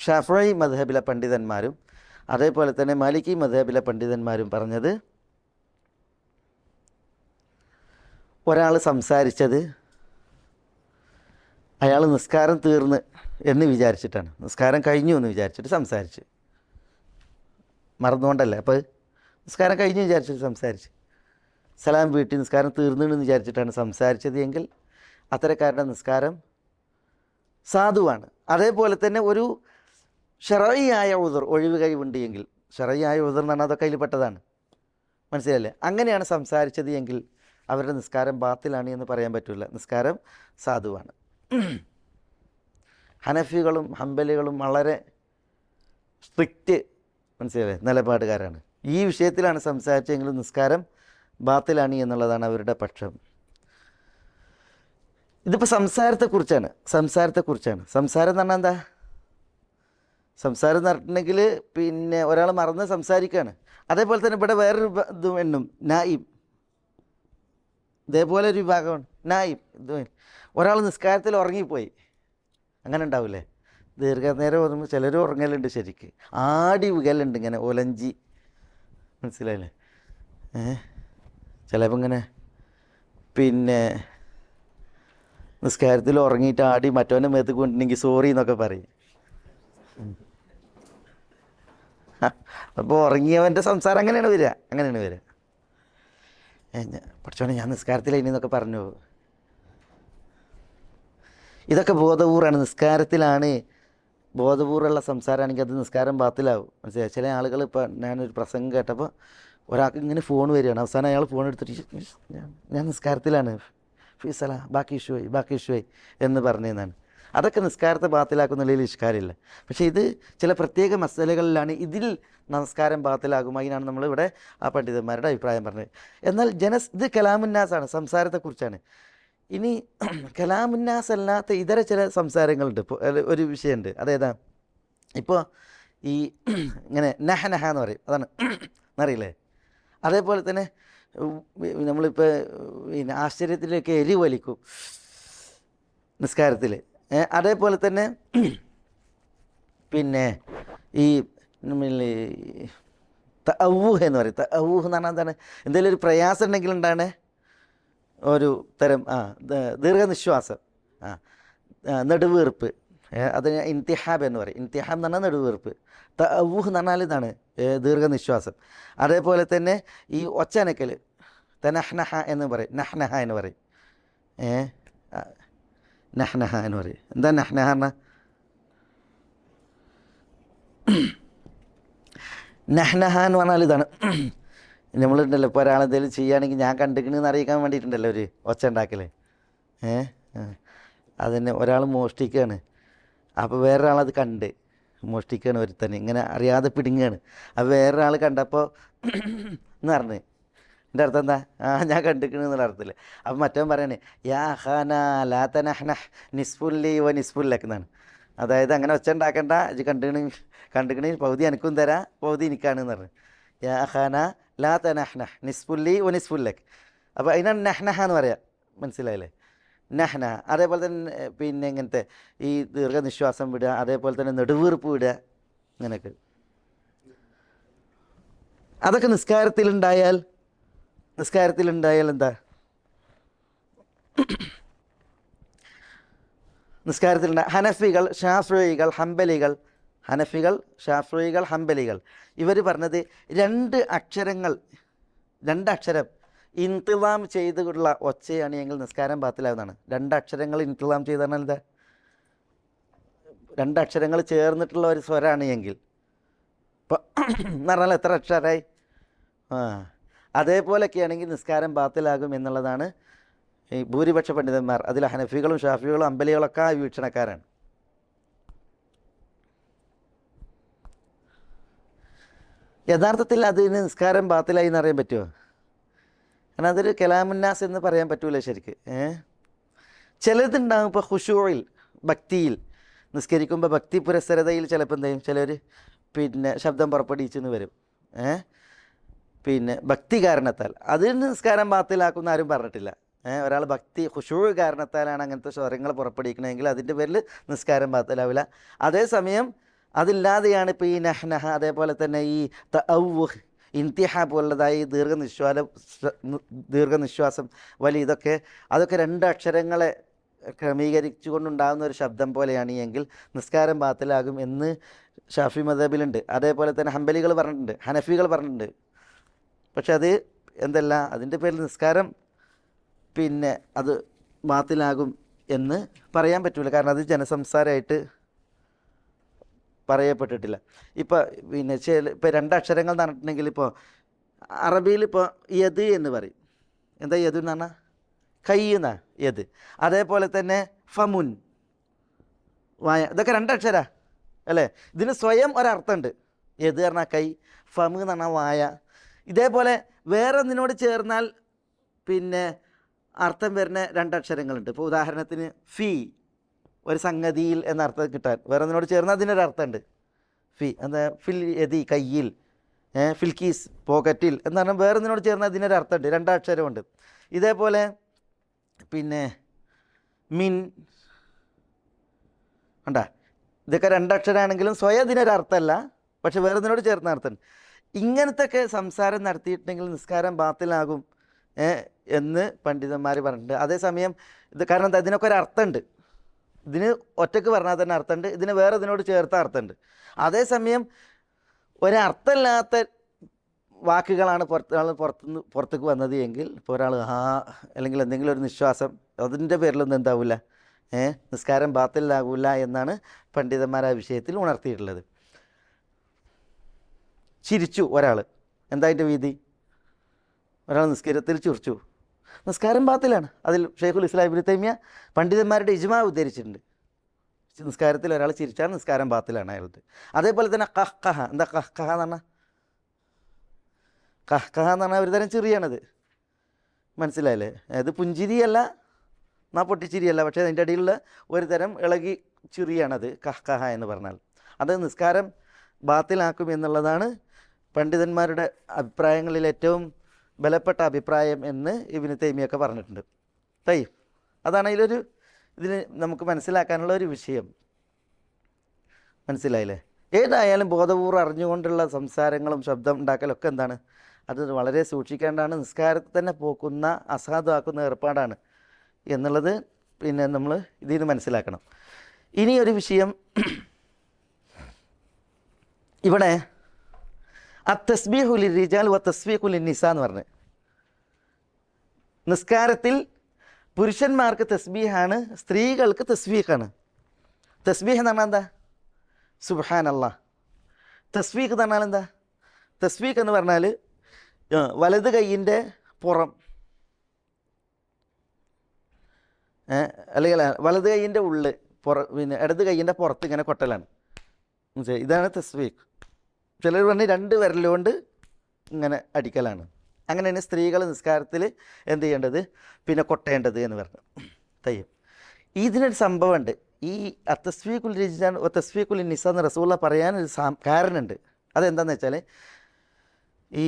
ഷാഫിഈ മദ്ഹബിലെ പണ്ഡിതന്മാരും അതേപോലെ തന്നെ മാലിക്കി മദ്ഹബിലെ പണ്ഡിതന്മാരും പറഞ്ഞത്, ഒരാൾ സംസാരിച്ചത് അയാൾ നിസ്കാരം തീർന്ന് എന്ന് വിചാരിച്ചിട്ടാണ്, നിസ്കാരം കഴിഞ്ഞു എന്ന് വിചാരിച്ചിട്ട് സംസാരിച്ച്, മറന്നുകൊണ്ടല്ലേ, അപ്പോൾ നിസ്കാരം കഴിഞ്ഞു വിചാരിച്ചിട്ട് സംസാരിച്ച്, സലാം വീട്ടി നിസ്കാരം തീർന്നെന്ന് വിചാരിച്ചിട്ടാണ് സംസാരിച്ചത് എങ്കിൽ അത്തരക്കാരുടെ നിസ്കാരം സാധുവാണ്. അതേപോലെ തന്നെ ഒരു ശറഈയായ ഉദർ, ഒഴിവ് കഴിവുണ്ട് എങ്കിൽ, ശറഈയായ ഉദർ എന്ന് പറഞ്ഞാൽ അതൊക്കെ അതിൽ പെട്ടതാണ്, മനസ്സിലല്ലേ? അങ്ങനെയാണ് സംസാരിച്ചത് എങ്കിൽ അവരുടെ നിസ്കാരം ബാത്തിലാണ് എന്ന് പറയാൻ പറ്റില്ല, നിസ്കാരം സാധുവാണ്. ഹനഫികളും ഹംബലികളും വളരെ സ്ട്രിക്റ്റ്, മനസ്സിലല്ലേ, നിലപാടുകാരാണ്. ഈ വിഷയത്തിലാണ് സംസാരിച്ചെങ്കിലും നിസ്കാരം ബാത്തിലാണ് എന്നുള്ളതാണ് അവരുടെ പക്ഷം. ഇതിപ്പോൾ സംസാരത്തെക്കുറിച്ചാണ്. സംസാരം എന്ന് പറഞ്ഞാൽ എന്താ? സംസാരം എന്ന് പറഞ്ഞിട്ടുണ്ടെങ്കിൽ പിന്നെ ഒരാൾ മറന്ന് സംസാരിക്കുകയാണ്. അതേപോലെ തന്നെ ഇവിടെ വേറൊരു ഇതും എണ്ണും, നായിം, ഇതേപോലെ ഒരു വിഭാഗമാണ് നായിം. ഇത് ഒരാൾ നിസ്കാരത്തിൽ ഉറങ്ങിപ്പോയി, അങ്ങനെ ഉണ്ടാവില്ലേ? ദീർഘനേരം ഓർമ്മ ചിലർ ഉറങ്ങലുണ്ട്, ശരിക്ക് ആടി വികലുണ്ട്, ഇങ്ങനെ ഒലഞ്ചി, മനസ്സിലായില്ലേ? ചിലപ്പോൾ ഇങ്ങനെ പിന്നെ നിസ്കാരത്തിൽ ഉറങ്ങിയിട്ട് ആടി മറ്റവൻ്റെ മേത്ത് കൊണ്ടിട്ടുണ്ടെങ്കിൽ സോറി എന്നൊക്കെ പറയും. അപ്പോൾ ഉറങ്ങിയവൻ്റെ സംസാരം അങ്ങനെയാണ് വരിക. പഠിച്ചോനെ ഞാൻ നിസ്കാരത്തിലെന്നൊക്കെ പറഞ്ഞു. ഇതൊക്കെ ബോധപൂർവ്വമാണ്. നിസ്കാരത്തിലാണ് ബോധപൂർവ്വമുള്ള സംസാരമാണെങ്കിൽ അത് നിസ്കാരം ബാത്തിലാവും, മനസ്സിലായി? ചില ആളുകൾ, ഇപ്പോൾ ഞാനൊരു പ്രസംഗം കേട്ടപ്പോൾ ഒരാൾക്ക് ഇങ്ങനെ ഫോൺ വരികയാണ്, അവസാനം അയാൾ ഫോൺ എടുത്തിട്ട് ഞാൻ നിസ്കാരത്തിലാണ്, ഫീസല ബാക്കി ഇഷ്യൂയി എന്ന് പറഞ്ഞതാണ്. അതൊക്കെ നിസ്കാരത്തെ ബാത്തിലാക്കുന്നതിൽ ഇഷ്കാരമില്ല. പക്ഷേ ഇത് ചില പ്രത്യേക മസലകളിലാണ് ഇതിൽ നമസ്കാരം ബാത്തിലാകും. അതിനാണ് നമ്മളിവിടെ ആ പണ്ഡിതന്മാരുടെ അഭിപ്രായം പറഞ്ഞത്. എന്നാൽ ഇത് കലാമുന്നാസാണ്, സംസാരത്തെക്കുറിച്ചാണ്. ഇനി കലാമുന്നാസ് അല്ലാത്ത ഇതര ചില സംസാരങ്ങളുണ്ട്. ഇപ്പോൾ ഒരു വിഷയമുണ്ട്, അതേതാ? ഇപ്പോൾ ഈ ഇങ്ങനെ നഹ എന്ന് പറയും, അതാണ് എന്നറിയില്ലേ? അതേപോലെ തന്നെ നമ്മളിപ്പോൾ പിന്നെ ആശ്ചര്യത്തിലേക്ക് എരി വലിക്കും നിസ്കാരത്തിൽ. അതേപോലെ തന്നെ പിന്നെ ഈ തഅവൂഹ് എന്ന് പറയും. തഅവൂഹ് എന്ന് പറഞ്ഞാൽ എന്താണ്? എന്തെങ്കിലും ഒരു പ്രയാസം ഉണ്ടെങ്കിൽ ഉണ്ടാണ് ഒരു തരം ദീർഘനിശ്വാസം, നെടുവീർപ്പ്, അതിന് ഇന്തിഹാബ് എന്ന് പറയും. ഇന്തിഹാബ് എന്ന് പറഞ്ഞാൽ നെടുവീർപ്പ്. തഅവൂഹ് എന്ന് പറഞ്ഞാൽ ഇതാണ് ദീർഘനിശ്വാസം. അതേപോലെ തന്നെ ഈ ഒച്ചനക്കൽ തനഹ്നഹ എന്ന് പറയും, നഹ്നഹ എന്ന് പറയും. നഹ്നഹ എന്ന് പറയും. എന്താ നഹ്നഹ പറഞ്ഞാൽ? നഹ്നഹ എന്ന് പറഞ്ഞാൽ ഇതാണ്, നമ്മളുണ്ടല്ലോ ഇപ്പോൾ ഒരാളെന്തെങ്കിലും ചെയ്യുകയാണെങ്കിൽ ഞാൻ കണ്ടിക്കണെന്ന് അറിയിക്കാൻ വേണ്ടിയിട്ടുണ്ടല്ലോ ഒരു ഒച്ച ഉണ്ടാക്കൽ. അതിന് ഒരാൾ മോഷ്ടിക്കുകയാണ്, അപ്പോൾ വേറൊരാളത് കണ്ട് മോഷ്ടിക്കുകയാണ്, ഒരുത്തന്നെ ഇങ്ങനെ അറിയാതെ പിടുങ്ങുകയാണ്. അപ്പോൾ വേറൊരാൾ കണ്ടപ്പോൾ എന്ന് പറഞ്ഞ്, എൻ്റെ അർത്ഥം എന്താ? ഞാൻ കണ്ടിക്കണെന്നുള്ള അർത്ഥമില്ല. അപ്പം മറ്റവൻ പറയണേ യാ ഖാന ലാ തനഹ്നഹ് നിസ്ഫുല്ലി വ നിസ്ഫുല്ലക്ക് എന്നാണ്. അതായത് അങ്ങനെ ഒച്ച ഉണ്ടാക്കണ്ട, ഇത് കണ്ടിക്കണെങ്കിൽ പകുതി എനിക്കും തരാം, പകുതി എനിക്കാണെന്ന് പറഞ്ഞു. യാ ഖാന ലാ തനഹ്നഹ് നിസ്ഫുല്ലി വ നിസ്ഫുല്ലക്ക്, അപ്പോൾ അതിനാണ് നഹ്നഹ എന്ന് പറയാം. മനസ്സിലായില്ലേ? നഹ്ന. അതേപോലെ തന്നെ പിന്നെ ഇങ്ങനത്തെ ഈ ദീർഘനിശ്വാസം വിടുക, അതേപോലെ തന്നെ നെടുവീർപ്പ് വിടുക, അങ്ങനെയൊക്കെ. അതൊക്കെ നിസ്കാരത്തിലുണ്ടായാൽ എന്താ? ഹനഫികൾ, ഷാഫികൾ, ഹംബലികൾ ഇവർ പറഞ്ഞത് രണ്ടക്ഷരം ഇന്തിളാം ചെയ്തുള്ള ഒച്ചയാണ് എങ്കിൽ നിസ്കാരം ബാത്തിലാവുന്നതാണ്. രണ്ടക്ഷരങ്ങൾ ഇന്തിളാം ചെയ്ത് പറഞ്ഞാൽ എന്താ? രണ്ടക്ഷരങ്ങൾ ചേർന്നിട്ടുള്ള ഒരു സ്വരമാണ് എങ്കിൽ, ഇപ്പോൾ എന്ന് പറഞ്ഞാൽ എത്ര അക്ഷരമായി? അതേപോലെയൊക്കെയാണെങ്കിൽ നിസ്കാരം ബാത്തിലാകും എന്നുള്ളതാണ് ഈ ഭൂരിപക്ഷ പണ്ഡിതന്മാർ. അതിൽ ഹനഫികളും ഷാഫികളും അമ്പലികളൊക്കെ ആ വീക്ഷണക്കാരാണ്. യഥാർത്ഥത്തിൽ അതിന് നിസ്കാരം ബാത്തിലായി എന്നറിയാൻ പറ്റുമോ? കാരണം അതൊരു കലാമുന്നാസ് എന്ന് പറയാൻ പറ്റൂല ശരിക്ക്. ചിലതുണ്ടാകും. ഇപ്പോൾ ഖുശൂഇൽ, ഭക്തിയിൽ നിസ്കരിക്കുമ്പോൾ ഭക്തി പുരസ്സരതയിൽ ചിലപ്പോൾ എന്ത് ചെയ്യും? ചിലർ പിന്നെ ശബ്ദം പുറപ്പെടുവിച്ചെന്ന് വരും. പിന്നെ ഭക്തി കാരണത്താൽ അതിന് നിസ്കാരം ബാത്തിലാക്കുന്ന ആരും പറഞ്ഞിട്ടില്ല. ഒരാൾ ഭക്തി ഖുശൂഅ് കാരണത്താലാണ് അങ്ങനത്തെ സ്വരങ്ങൾ പുറപ്പെടുവിക്കണമെങ്കിൽ അതിൻ്റെ പേരിൽ നിസ്കാരം ബാത്തിലാവില്ല. അതേസമയം അതില്ലാതെയാണ് ഇപ്പോൾ ഈ നഹ്നഹ, അതേപോലെ തന്നെ ഈ തഅവ്വുഹ്, ഇന്തിഹ പോലുള്ളതായി ദീർഘനിശ്വാസം വലിയ അതൊക്കെ രണ്ട് അക്ഷരങ്ങളെ ക്രമീകരിച്ചു കൊണ്ടുണ്ടാകുന്ന ഒരു ശബ്ദം പോലെയാണ് എങ്കിൽ നിസ്കാരം ബാത്തിലാകും എന്ന് ഷാഫി മദ്ഹബിലുണ്ട്. അതേപോലെ തന്നെ ഹംബലികൾ പറഞ്ഞിട്ടുണ്ട്, ഹനഫികൾ പറഞ്ഞിട്ടുണ്ട്. പക്ഷെ അത് എന്തല്ല, അതിൻ്റെ പേരിൽ നിസ്കാരം പിന്നെ അത് ബാത്തിലാകും എന്ന് പറയാൻ പറ്റില്ല. കാരണം അത് ജനസംസാരമായിട്ട് പറയപ്പെട്ടിട്ടില്ല. പിന്നെ രണ്ടക്ഷരങ്ങൾ എന്ന് പറഞ്ഞിട്ടുണ്ടെങ്കിൽ ഇപ്പോൾ അറബിയിൽ ഇപ്പോൾ യദ് എന്ന് പറയും. എന്താ യദ് എന്ന് പറഞ്ഞാൽ? കൈ എന്നാ യദ്. അതേപോലെ തന്നെ ഫമുൻ, വായ, ഇതൊക്കെ രണ്ടക്ഷര അല്ലേ? ഇതിന് സ്വയം ഒരർത്ഥമുണ്ട്. യദ് പറഞ്ഞാൽ കൈ, ഫമ് എന്ന് പറഞ്ഞാൽ വായ. ഇതേപോലെ വേറെ ഒന്നിനോട് ചേർന്നാൽ പിന്നെ അർത്ഥം വരുന്ന രണ്ടക്ഷരങ്ങളുണ്ട്. ഇപ്പോൾ ഉദാഹരണത്തിന് ഫി, ഒരു സംഗതിയിൽ എന്നർത്ഥം കിട്ടാൻ വേറെ ഒന്നിനോട് ചേർന്നാൽ അതിനൊരർത്ഥമുണ്ട്. ഫി എന്താ? ഫിൽ യദി, കയ്യിൽ. ഫിൽക്കീസ്, പോക്കറ്റിൽ എന്ന് പറഞ്ഞാൽ വേറെ ഒന്നിനോട് ചേർന്നാൽ അതിനൊരർത്ഥമുണ്ട്, രണ്ടക്ഷരമുണ്ട്. ഇതേപോലെ പിന്നെ മിൻ ഉണ്ടാ, ഇതൊക്കെ രണ്ടക്ഷരമാണെങ്കിലും സ്വയം ഇതിനൊരർത്ഥമല്ല, പക്ഷെ വേറെ ഒന്നിനോട് ചേർന്ന അർത്ഥമുണ്ട്. ഇങ്ങനത്തെ ഒക്കെ സംസാരം നടത്തിയിട്ടുണ്ടെങ്കിൽ നിസ്കാരം ബാത്തിലാകും എന്ന് പണ്ഡിതന്മാർ പറഞ്ഞിട്ടുണ്ട്. അതേസമയം കാരണം എന്താ? ഇതിനൊക്കെ ഒരു അർത്ഥമുണ്ട്. ഇതിന് ഒറ്റയ്ക്ക് പറഞ്ഞാൽ തന്നെ അർത്ഥമുണ്ട്, ഇതിന് വേറെ ഇതിനോട് ചേർത്ത അർത്ഥമുണ്ട്. അതേസമയം ഒരർത്ഥമില്ലാത്ത വാക്കുകളാണ് പുറത്തേക്ക് വന്നത് എങ്കിൽ, ഇപ്പോൾ ഒരാൾ അല്ലെങ്കിൽ എന്തെങ്കിലും ഒരു നിശ്വാസം, അതിൻ്റെ പേരിലൊന്നും എന്താവില്ല, നിസ്കാരം ബാത്തിലാകില്ല എന്നാണ് പണ്ഡിതന്മാർ ആ വിഷയത്തിൽ ഉണർത്തിയിട്ടുള്ളത്. ചിരിച്ചു ഒരാൾ, എന്താ അതിൻ്റെ വീതി? ഒരാൾ നിസ്കാരത്തിൽ ചിരിച്ചു, നിസ്കാരം ബാത്തിലാണ്. അതിൽ ഷെയ്ഖുൽ ഇസ്ലാം ഇബ്നു തൈമിയ പണ്ഡിതന്മാരുടെ ഇജ്മാ ഉദ്ധരിച്ചിട്ടുണ്ട്. നിസ്കാരത്തിൽ ഒരാൾ ചിരിച്ചാൽ നിസ്കാരം ബാത്തിലാണ് അയാൾക്ക്. അതേപോലെ തന്നെ കഹ്കഹ, എന്താ കഹ്കഹ എന്ന് പറഞ്ഞാൽ? കഹ്കഹ എന്ന് പറഞ്ഞാൽ ഒരു തരം ചിറിയാണത്, മനസ്സിലായില്ലേ? അത് പുഞ്ചിരിയല്ല, എന്നാൽ പൊട്ടിച്ചിരിയല്ല, പക്ഷേ അതിൻ്റെ അടിയിലുള്ള ഒരു തരം ഇളകി ചിറിയാണത് കഹ്കഹ എന്ന് പറഞ്ഞാൽ. അത് നിസ്കാരം ബാത്തിലാക്കും എന്നുള്ളതാണ് പണ്ഡിതന്മാരുടെ അഭിപ്രായങ്ങളിൽ ഏറ്റവും ബലപ്പെട്ട അഭിപ്രായം എന്ന് ഇബ്നു തൈമിയൊക്കെ പറഞ്ഞിട്ടുണ്ട്. അതാണ് ഇതിന് നമുക്ക് മനസ്സിലാക്കാനുള്ള ഒരു വിഷയം. മനസ്സിലായില്ലേ? ഏതായാലും ബോധപൂർവ്വം അറിഞ്ഞുകൊണ്ടുള്ള സംസാരങ്ങളും ശബ്ദം ഉണ്ടാക്കലൊക്കെ എന്താണ്? അത് വളരെ സൂക്ഷിക്കേണ്ടതാണ്. നിസ്കാരത്തെ തന്നെ പോക്കുന്ന, അസാധുവാക്കുന്ന ഏർപ്പാടാണ് എന്നുള്ളത് പിന്നെ നമ്മൾ ഇതിൽ നിന്ന് മനസ്സിലാക്കണം. ഇനി ഒരു വിഷയം ഇവിടെ അത്തസ്ബീഹു ലിർരിജാൽ വ തസ്ബീഹു ലിന്നിസാ എന്ന് പറഞ്ഞ്, നിസ്കാരത്തിൽ പുരുഷന്മാർക്ക് തസ്ബീഹാണ്, സ്ത്രീകൾക്ക് തസ്ബീഹാണ്. തസ്ബീഹ് എന്ന് പറഞ്ഞാൽ എന്താ? സുബ്ഹാനല്ലാഹ്. തസ്ബീഹ് എന്ന് പറഞ്ഞാൽ എന്താ? തസ്ബീഹ് എന്ന് പറഞ്ഞാൽ വലത് കൈയിൻ്റെ പുറം, അല്ലെങ്കിൽ വലത് കൈയിൻ്റെ ഉള്ളിൽ പിന്നെ ഇടത് കൈയിൻ്റെ പുറത്ത് ഇങ്ങനെ കൊട്ടലാണ്. ഇതാണ് തസ്ബീഹ്. ചിലർ പറഞ്ഞ് രണ്ട് വിരലുകൊണ്ട് ഇങ്ങനെ അടിക്കലാണ്. അങ്ങനെയാണ് സ്ത്രീകൾ നിസ്കാരത്തിൽ എന്ത് ചെയ്യേണ്ടത്, പിന്നെ കൊട്ടേണ്ടത് എന്ന് പറഞ്ഞു. ഇതിനൊരു സംഭവമുണ്ട്. ഈ തസ്ബീഹുൽ റിജാൽ വ തസ്ബീഹുൽ നിസാ എന്ന് റസൂലുള്ള പറയാനൊരു കാരണമുണ്ട്. അതെന്താണെന്ന് വെച്ചാൽ, ഈ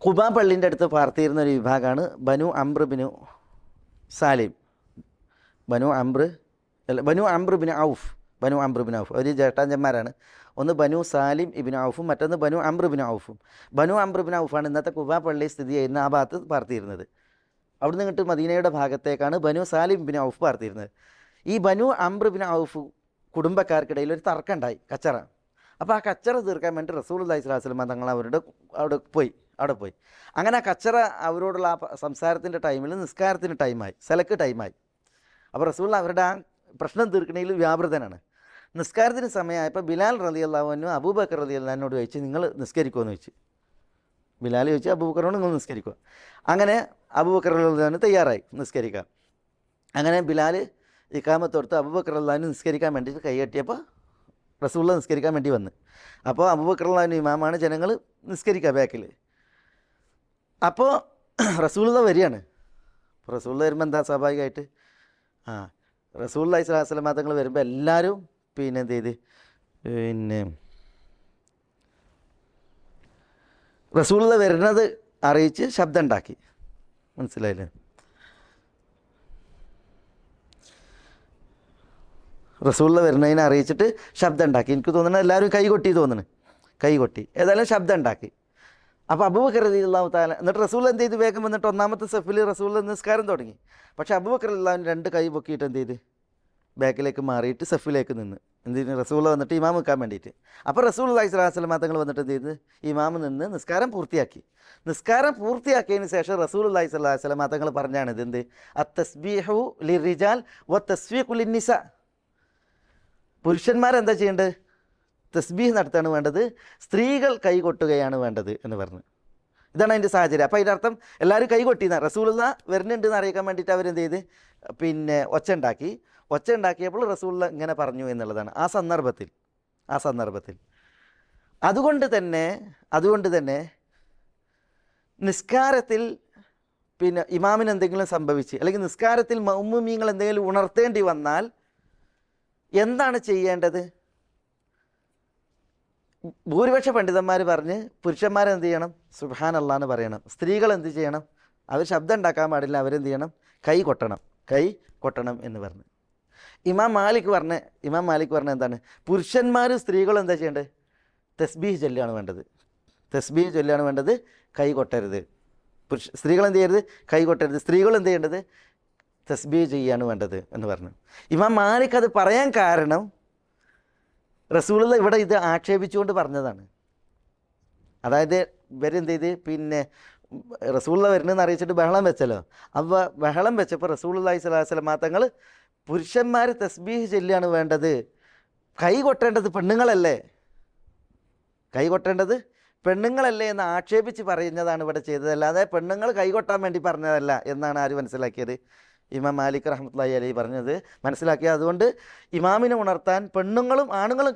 ഖുബാ പള്ളിൻ്റെ അടുത്ത് പാർത്തിയിരുന്ന ഒരു വിഭാഗമാണ് ബനു അംർ ബിനു സാലിം. ബനു അംർ ബിൻ ഔഫ്. ബനു അംർ ബിൻ ഔഫ് ഒരു ജേഷ്ഠാഞ്ചന്മാരാണ്. ഒന്ന് ബനു സാലിം ഇബിൻ ഔഫും മറ്റൊന്ന് ബനു അംർ ബിൻ ഔഫും. ബനു അംർ ബിൻ ഔഫാണ് ഇന്നത്തെ ഖുബാ പള്ളി സ്ഥിതി ചെയ്യുന്ന ആ ഭാഗത്ത് പാർത്തിയിരുന്നത്. അവിടുന്ന് ഇങ്ങോട്ട് മദീനയുടെ ഭാഗത്തേക്കാണ് ബനു സാലിം ബിൻ ഔഫ് പാർത്തിയിരുന്നത്. ഈ ബനു അംർ ബിൻ ഔഫ് കുടുംബക്കാർക്കിടയിൽ ഒരു തർക്കം ഉണ്ടായി, കച്ചറ. അപ്പോൾ ആ കച്ചറ തീർക്കാൻ വേണ്ടി റസൂലുള്ളാഹി സ്വല്ലല്ലാഹു അലൈഹി വസല്ലം തങ്ങൾ അവിടെ പോയി. അങ്ങനെ ആ കച്ചറ അവരോടുള്ള ആ സംസാരത്തിൻ്റെ ടൈമിൽ നിസ്കാരത്തിന് ടൈമായി, സലക്ക് ടൈമായി. അപ്പോൾ റസൂൽ അവരുടെ ആ പ്രശ്നം തീർക്കണയിൽ വ്യാപൃതനാണ്. നിസ്കാരത്തിന് സമയമായപ്പോൾ ബിലാൽ റളിയല്ലാഹു അൻഹു അബൂബക്കർ റളിയല്ലാഹു അൻഹുവോട് ചോദിച്ചു, നിങ്ങൾ നിസ്കരിക്കുമെന്ന് ചോദിച്ചു. ബിലാൽ ചോദിച്ചു അബൂബക്കറോട് നിങ്ങൾ നിസ്കരിക്കുക. അങ്ങനെ അബൂബക്കർ റളിയല്ലാഹു അൻഹു തയ്യാറായി നിസ്കരിക്കാം. അങ്ങനെ ബിലാൽ ഇഖാമത്ത് കൊടുത്ത് അബൂബക്കർ റളിയല്ലാഹു അൻഹു നിസ്കരിക്കാൻ വേണ്ടിയിട്ട് കൈ കെട്ടിയപ്പോൾ റസൂലുള്ള നിസ്കരിക്കാൻ വേണ്ടി വന്ന്. അപ്പോൾ അബൂബക്കർ റളിയല്ലാഹു അൻഹു ഇമാമാണ്, ജനങ്ങൾ നിസ്കരിക്കുക ബാക്കിൽ. അപ്പോൾ റസൂലുള്ള വരികയാണ്. റസൂലുള്ള വരുമ്പോൾ എന്താ സ്വാഭാവികമായിട്ട് റസൂലുള്ളാഹി സ്വല്ലല്ലാഹു അലൈഹി വസല്ലം തങ്ങൾ വരുമ്പോൾ എല്ലാവരും എന്ത് ചെയ്ത് റസൂലുള്ള വരുന്നത് അറിയിച്ച് ശബ്ദം ഉണ്ടാക്കി. മനസ്സിലായില്ലേ? റസൂലുള്ള വരുന്നതിനെ അറിയിച്ചിട്ട് ശബ്ദം ഉണ്ടാക്കി. എനിക്ക് തോന്നുന്നത് എല്ലാവരും കൈ കൊട്ടി ഏതായാലും ശബ്ദം ഉണ്ടാക്കി. അപ്പോൾ അബൂബക്കർ റളിയല്ലാഹു തആല എന്നിട്ട് റസൂൽ എന്ത് ചെയ്ത് വേഗം വന്നിട്ട് ഒന്നാമത്തെ സഫിൽ റസൂൽ നിസ്കാരം തുടങ്ങി. പക്ഷേ അബൂബക്കർ റളിയല്ലാഹു അൻഹു രണ്ട് കൈ പൊക്കിയിട്ട് എന്ത് ചെയ്ത് ബാക്കിലേക്ക് മാറിയിട്ട് സഫിലേക്ക് നിന്ന് എന്തിന് റസൂൽ വന്നിട്ട് ഇമാം വെക്കാൻ വേണ്ടിയിട്ട്. അപ്പോൾ റസൂലുള്ളാഹി സ്വല്ലല്ലാഹു അലൈഹി വസല്ലം തങ്ങൾ വന്നിട്ട് എന്ത് ചെയ്ത് ഇമാം നിന്ന് നിസ്കാരം പൂർത്തിയാക്കിയതിന് ശേഷം റസൂലുള്ളാഹി സ്വല്ലല്ലാഹു അലൈഹി വസല്ലം തങ്ങൾ പറഞ്ഞാണ് ഇതെന്ത് അത്തസ്ബീഹു ലിർരിജാൽ വത്തസ്ഫീഖു ലിന്നിസാ. പുരുഷന്മാരെന്താ ചെയ്യേണ്ടത്? തസ്ബീഹ് നടത്താണ് വേണ്ടത്, സ്ത്രീകൾ കൈ കൊട്ടുകയാണ് വേണ്ടത് എന്ന് പറഞ്ഞു. ഇതാണ് അതിൻ്റെ സാഹചര്യം. അപ്പോൾ അതിൻ്റെ അർത്ഥം എല്ലാവരും കൈ കൊട്ടിയെന്ന റസൂലുള്ള വരുന്നുണ്ടെന്ന് അറിയിക്കാൻ വേണ്ടിയിട്ട് അവരെന്ത് ചെയ്ത് ഒച്ച ഉണ്ടാക്കിയപ്പോൾ റസൂലുള്ള ഇങ്ങനെ പറഞ്ഞു എന്നുള്ളതാണ് ആ സന്ദർഭത്തിൽ. അതുകൊണ്ട് തന്നെ നിസ്കാരത്തിൽ ഇമാമിന് എന്തെങ്കിലും സംഭവിച്ച് അല്ലെങ്കിൽ നിസ്കാരത്തിൽ മഅ്മൂമീങ്ങൾ എന്തെങ്കിലും ഉണർത്തേണ്ടി വന്നാൽ എന്താണ് ചെയ്യേണ്ടത്? ഭൂരിപക്ഷ പണ്ഡിതന്മാർ പറഞ്ഞ് പുരുഷന്മാരെന്ത് ചെയ്യണം? സുബ്ഹാനല്ലാഹ് എന്ന് പറയണം. സ്ത്രീകൾ എന്ത് ചെയ്യണം? അവർ ശബ്ദം ഉണ്ടാക്കാൻ പാടില്ല, അവരെന്ത് ചെയ്യണം? കൈ കൊട്ടണം എന്ന് പറഞ്ഞു. ഇമാം മാലിക് പറഞ്ഞ എന്താണ്? പുരുഷന്മാരും സ്ത്രീകളും എന്താ ചെയ്യേണ്ടത്? തസ്ബീഹ് ചൊല്ലാണ് വേണ്ടത്, കൈ കൊട്ടരുത്. സ്ത്രീകൾ എന്ത് ചെയ്യരുത്? കൈ കൊട്ടരുത്. സ്ത്രീകൾ എന്ത് ചെയ്യേണ്ടത്? തസ്ബീഹ് ചെയ്യാണ് വേണ്ടത് എന്ന് പറഞ്ഞു. ഇമാം മാലിക് അത് പറയാൻ കാരണം റസൂലുള്ള ഇവിടെ ഇത് ആക്ഷേപിച്ചുകൊണ്ട് പറഞ്ഞതാണ്. അതായത് ഇവരെന്ത് ചെയ്ത് റസൂലുള്ള വരുന്നതെന്ന് അറിയിച്ചിട്ട് ബഹളം വെച്ചല്ലോ. അപ്പോൾ ബഹളം വെച്ചപ്പോൾ റസൂലുള്ളാഹി സ്വല്ലല്ലാഹു അലൈഹി വസല്ലം തങ്ങൾ പുരുഷന്മാർ തസ്ബീഹ് ചൊല്ലാണ് വേണ്ടത്, കൈ കൊട്ടേണ്ടത് പെണ്ണുങ്ങളല്ലേ എന്ന് ആക്ഷേപിച്ച് പറയുന്നതാണ് ഇവിടെ ചെയ്തത്. അല്ലാതെ പെണ്ണുങ്ങൾ കൈകൊട്ടാൻ വേണ്ടി പറഞ്ഞതല്ല എന്നാണ് ആര് മനസ്സിലാക്കിയത്? ഇമാം മാലിക് റഹ്മത്തുള്ളാഹി അലൈഹി പറഞ്ഞത് മനസ്സിലാക്കിയത്. അതുകൊണ്ട് ഇമാമിനെ ഉണർത്താൻ പെണ്ണുങ്ങളും ആണുങ്ങളും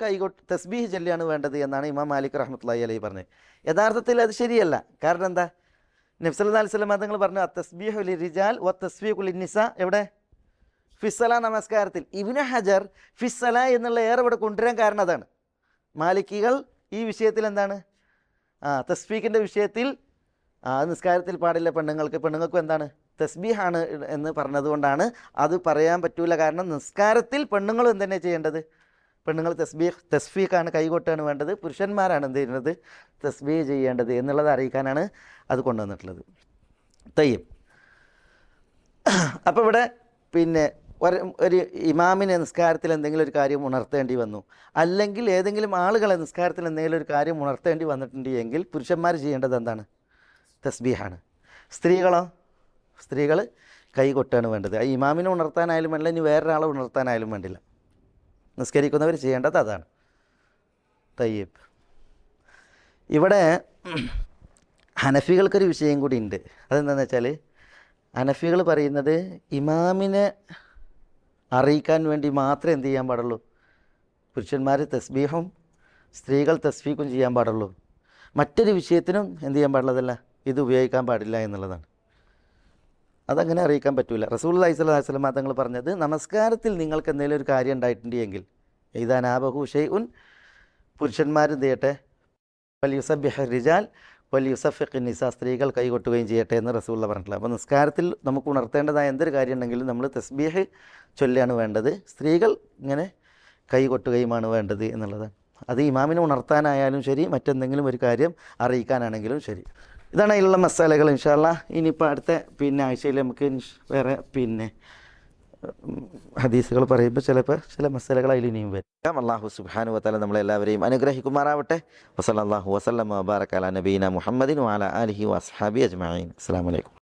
തസ്ബീഹ് ചൊല്ലിയാണ് വേണ്ടത് എന്നാണ് ഇമാം മാലിക് റഹ്മത്തുള്ളാഹി അലൈഹി പറഞ്ഞത്. യഥാർത്ഥത്തിൽ അത് ശരിയല്ല. കാരണം എന്താ? നബി സല്ലല്ലാഹു അലൈഹി വസല്ലം തങ്ങൾ പറഞ്ഞു അത്തസ്ബീഹു ലിർരിജാൽ വത്തസ്ഫീഖു ലിന്നിസാ. എവിടെ? ഫിസ്സല നമസ്കാരത്തിൽ. ഇബ്നു ഹജർ ഫിസ്സല എന്നുള്ള ഏറെ ഇവിടെ കൊണ്ടുവരാൻ കാരണം അതാണ്. മാലിക്കികൾ ഈ വിഷയത്തിൽ എന്താണ്? തസ്ഫീഖിൻ്റെ വിഷയത്തിൽ നിസ്കാരത്തിൽ പാടില്ല, പെണ്ണുങ്ങൾക്കും എന്താണ്? തസ്ബീഹാണ് എന്ന് പറഞ്ഞതുകൊണ്ടാണ് അത് പറയാൻ പറ്റൂല. കാരണം നിസ്കാരത്തിൽ പെണ്ണുങ്ങളും എന്തെന്നെ ചെയ്യേണ്ടത്? പെണ്ണുങ്ങൾ തസ്ഫീഖാണ്, കൈകൊട്ടാണ് വേണ്ടത്. പുരുഷന്മാരാണ് എന്ത് ചെയ്യുന്നത്? തസ്ബീഹ് ചെയ്യേണ്ടത് എന്നുള്ളത് അറിയിക്കാനാണ് അത് കൊണ്ടുവന്നിട്ടുള്ളത്. തയ്യം. അപ്പോൾ ഇവിടെ ഒരു ഇമാമിനെ നിസ്കാരത്തിൽ എന്തെങ്കിലും ഒരു കാര്യം ഉണർത്തേണ്ടി വന്നു, അല്ലെങ്കിൽ ഏതെങ്കിലും ആളുകളെ നിസ്കാരത്തിൽ എന്തെങ്കിലും ഒരു കാര്യം ഉണർത്തേണ്ടി വന്നിട്ടുണ്ട് എങ്കിൽ പുരുഷന്മാർ ചെയ്യേണ്ടത് എന്താണ്? തസ്ബീഹാണ്. സ്ത്രീകൾ കൈ കൊട്ടാണ് വേണ്ടത്. ഈ ഇമാമിനെ ഉണർത്താനായാലും വേണ്ടില്ല, ഇനി വേറൊരാളെ ഉണർത്താനായാലും വേണ്ടില്ല. നിസ്കരിക്കുന്നവർ ചെയ്യേണ്ടത് അതാണ്. തയ്യബ്. ഇവിടെ ഹനഫികൾക്കൊരു വിഷയം കൂടി ഉണ്ട്. അതെന്താണെന്ന് വെച്ചാൽ ഹനഫികൾ പറയുന്നത് ഇമാമിനെ അറിയിക്കാൻ വേണ്ടി മാത്രമേ എന്ത് ചെയ്യാൻ പാടുള്ളൂ? പുരുഷന്മാർ തസ്ബീഹും സ്ത്രീകൾ തസ്ബീഹും ചെയ്യാൻ പാടുള്ളൂ. മറ്റൊരു വിഷയത്തിനും എന്ത് ചെയ്യാൻ പാടുള്ളതല്ല, ഇത് ഉപയോഗിക്കാൻ പാടില്ല എന്നുള്ളതാണ്. അതങ്ങനെ അറിയിക്കാൻ പറ്റില്ല. റസൂലുള്ളാഹി സ്വല്ലല്ലാഹു അലൈഹി വസല്ലം തങ്ങൾ പറഞ്ഞത് നമസ്കാരത്തിൽ നിങ്ങൾക്ക് എന്തെങ്കിലും ഒരു കാര്യം ഉണ്ടായിട്ടുണ്ട് എങ്കിൽ ഇദാ നാബഹു ഷൈഉൻ, പുരുഷന്മാർ എന്ത് ചെയ്യട്ടെ? ഫൽയുസബ്ബിഹ് റിജാൽ വലിയ യുസഫിഖ് നിസ സ്ത്രീകൾ കൈകൊട്ടുകയും ചെയ്യട്ടെ എന്ന് റസൂലുള്ള പറഞ്ഞിട്ടുള്ളത്. അപ്പോൾ നിസ്കാരത്തിൽ നമുക്ക് ഉണർത്തേണ്ടതായ എന്തൊരു കാര്യം ഉണ്ടെങ്കിലും നമ്മൾ തസ്ബീഹ് ചൊല്ലുകയാണ് വേണ്ടത്, സ്ത്രീകൾ ഇങ്ങനെ കൈകൊട്ടുകയുമാണ് വേണ്ടത് എന്നുള്ളതാണ്. അത് ഇമാമിനെ ഉണർത്താനായാലും ശരി, മറ്റെന്തെങ്കിലും ഒരു കാര്യം അറിയിക്കാനാണെങ്കിലും ശരി. ഇതാണ് അതിലുള്ള മസാലകൾ. ഇൻഷാ അല്ലാഹ് ഇനിയിപ്പോൾ അടുത്ത ആഴ്ചയിൽ നമുക്ക് വേറെ ഹദീസുകൾ പറയുമ്പോൾ ചിലപ്പോൾ ചില മസാലകൾ അതിൽ ഇനിയും വരും. അല്ലാഹു സുബ്ഹാനഹു വ തആല നമ്മളെല്ലാവരെയും അനുഗ്രഹിക്കുമാറാവട്ടെ. വസല്ലല്ലാഹു വസല്ലമ വബാറക അലാ നബീന മുഹമ്മദിൻ വഅലാ ആലിഹി വഅസ്ഹാബിഹി അജ്മഈൻ. അസ്സലാമു അലൈക്കും.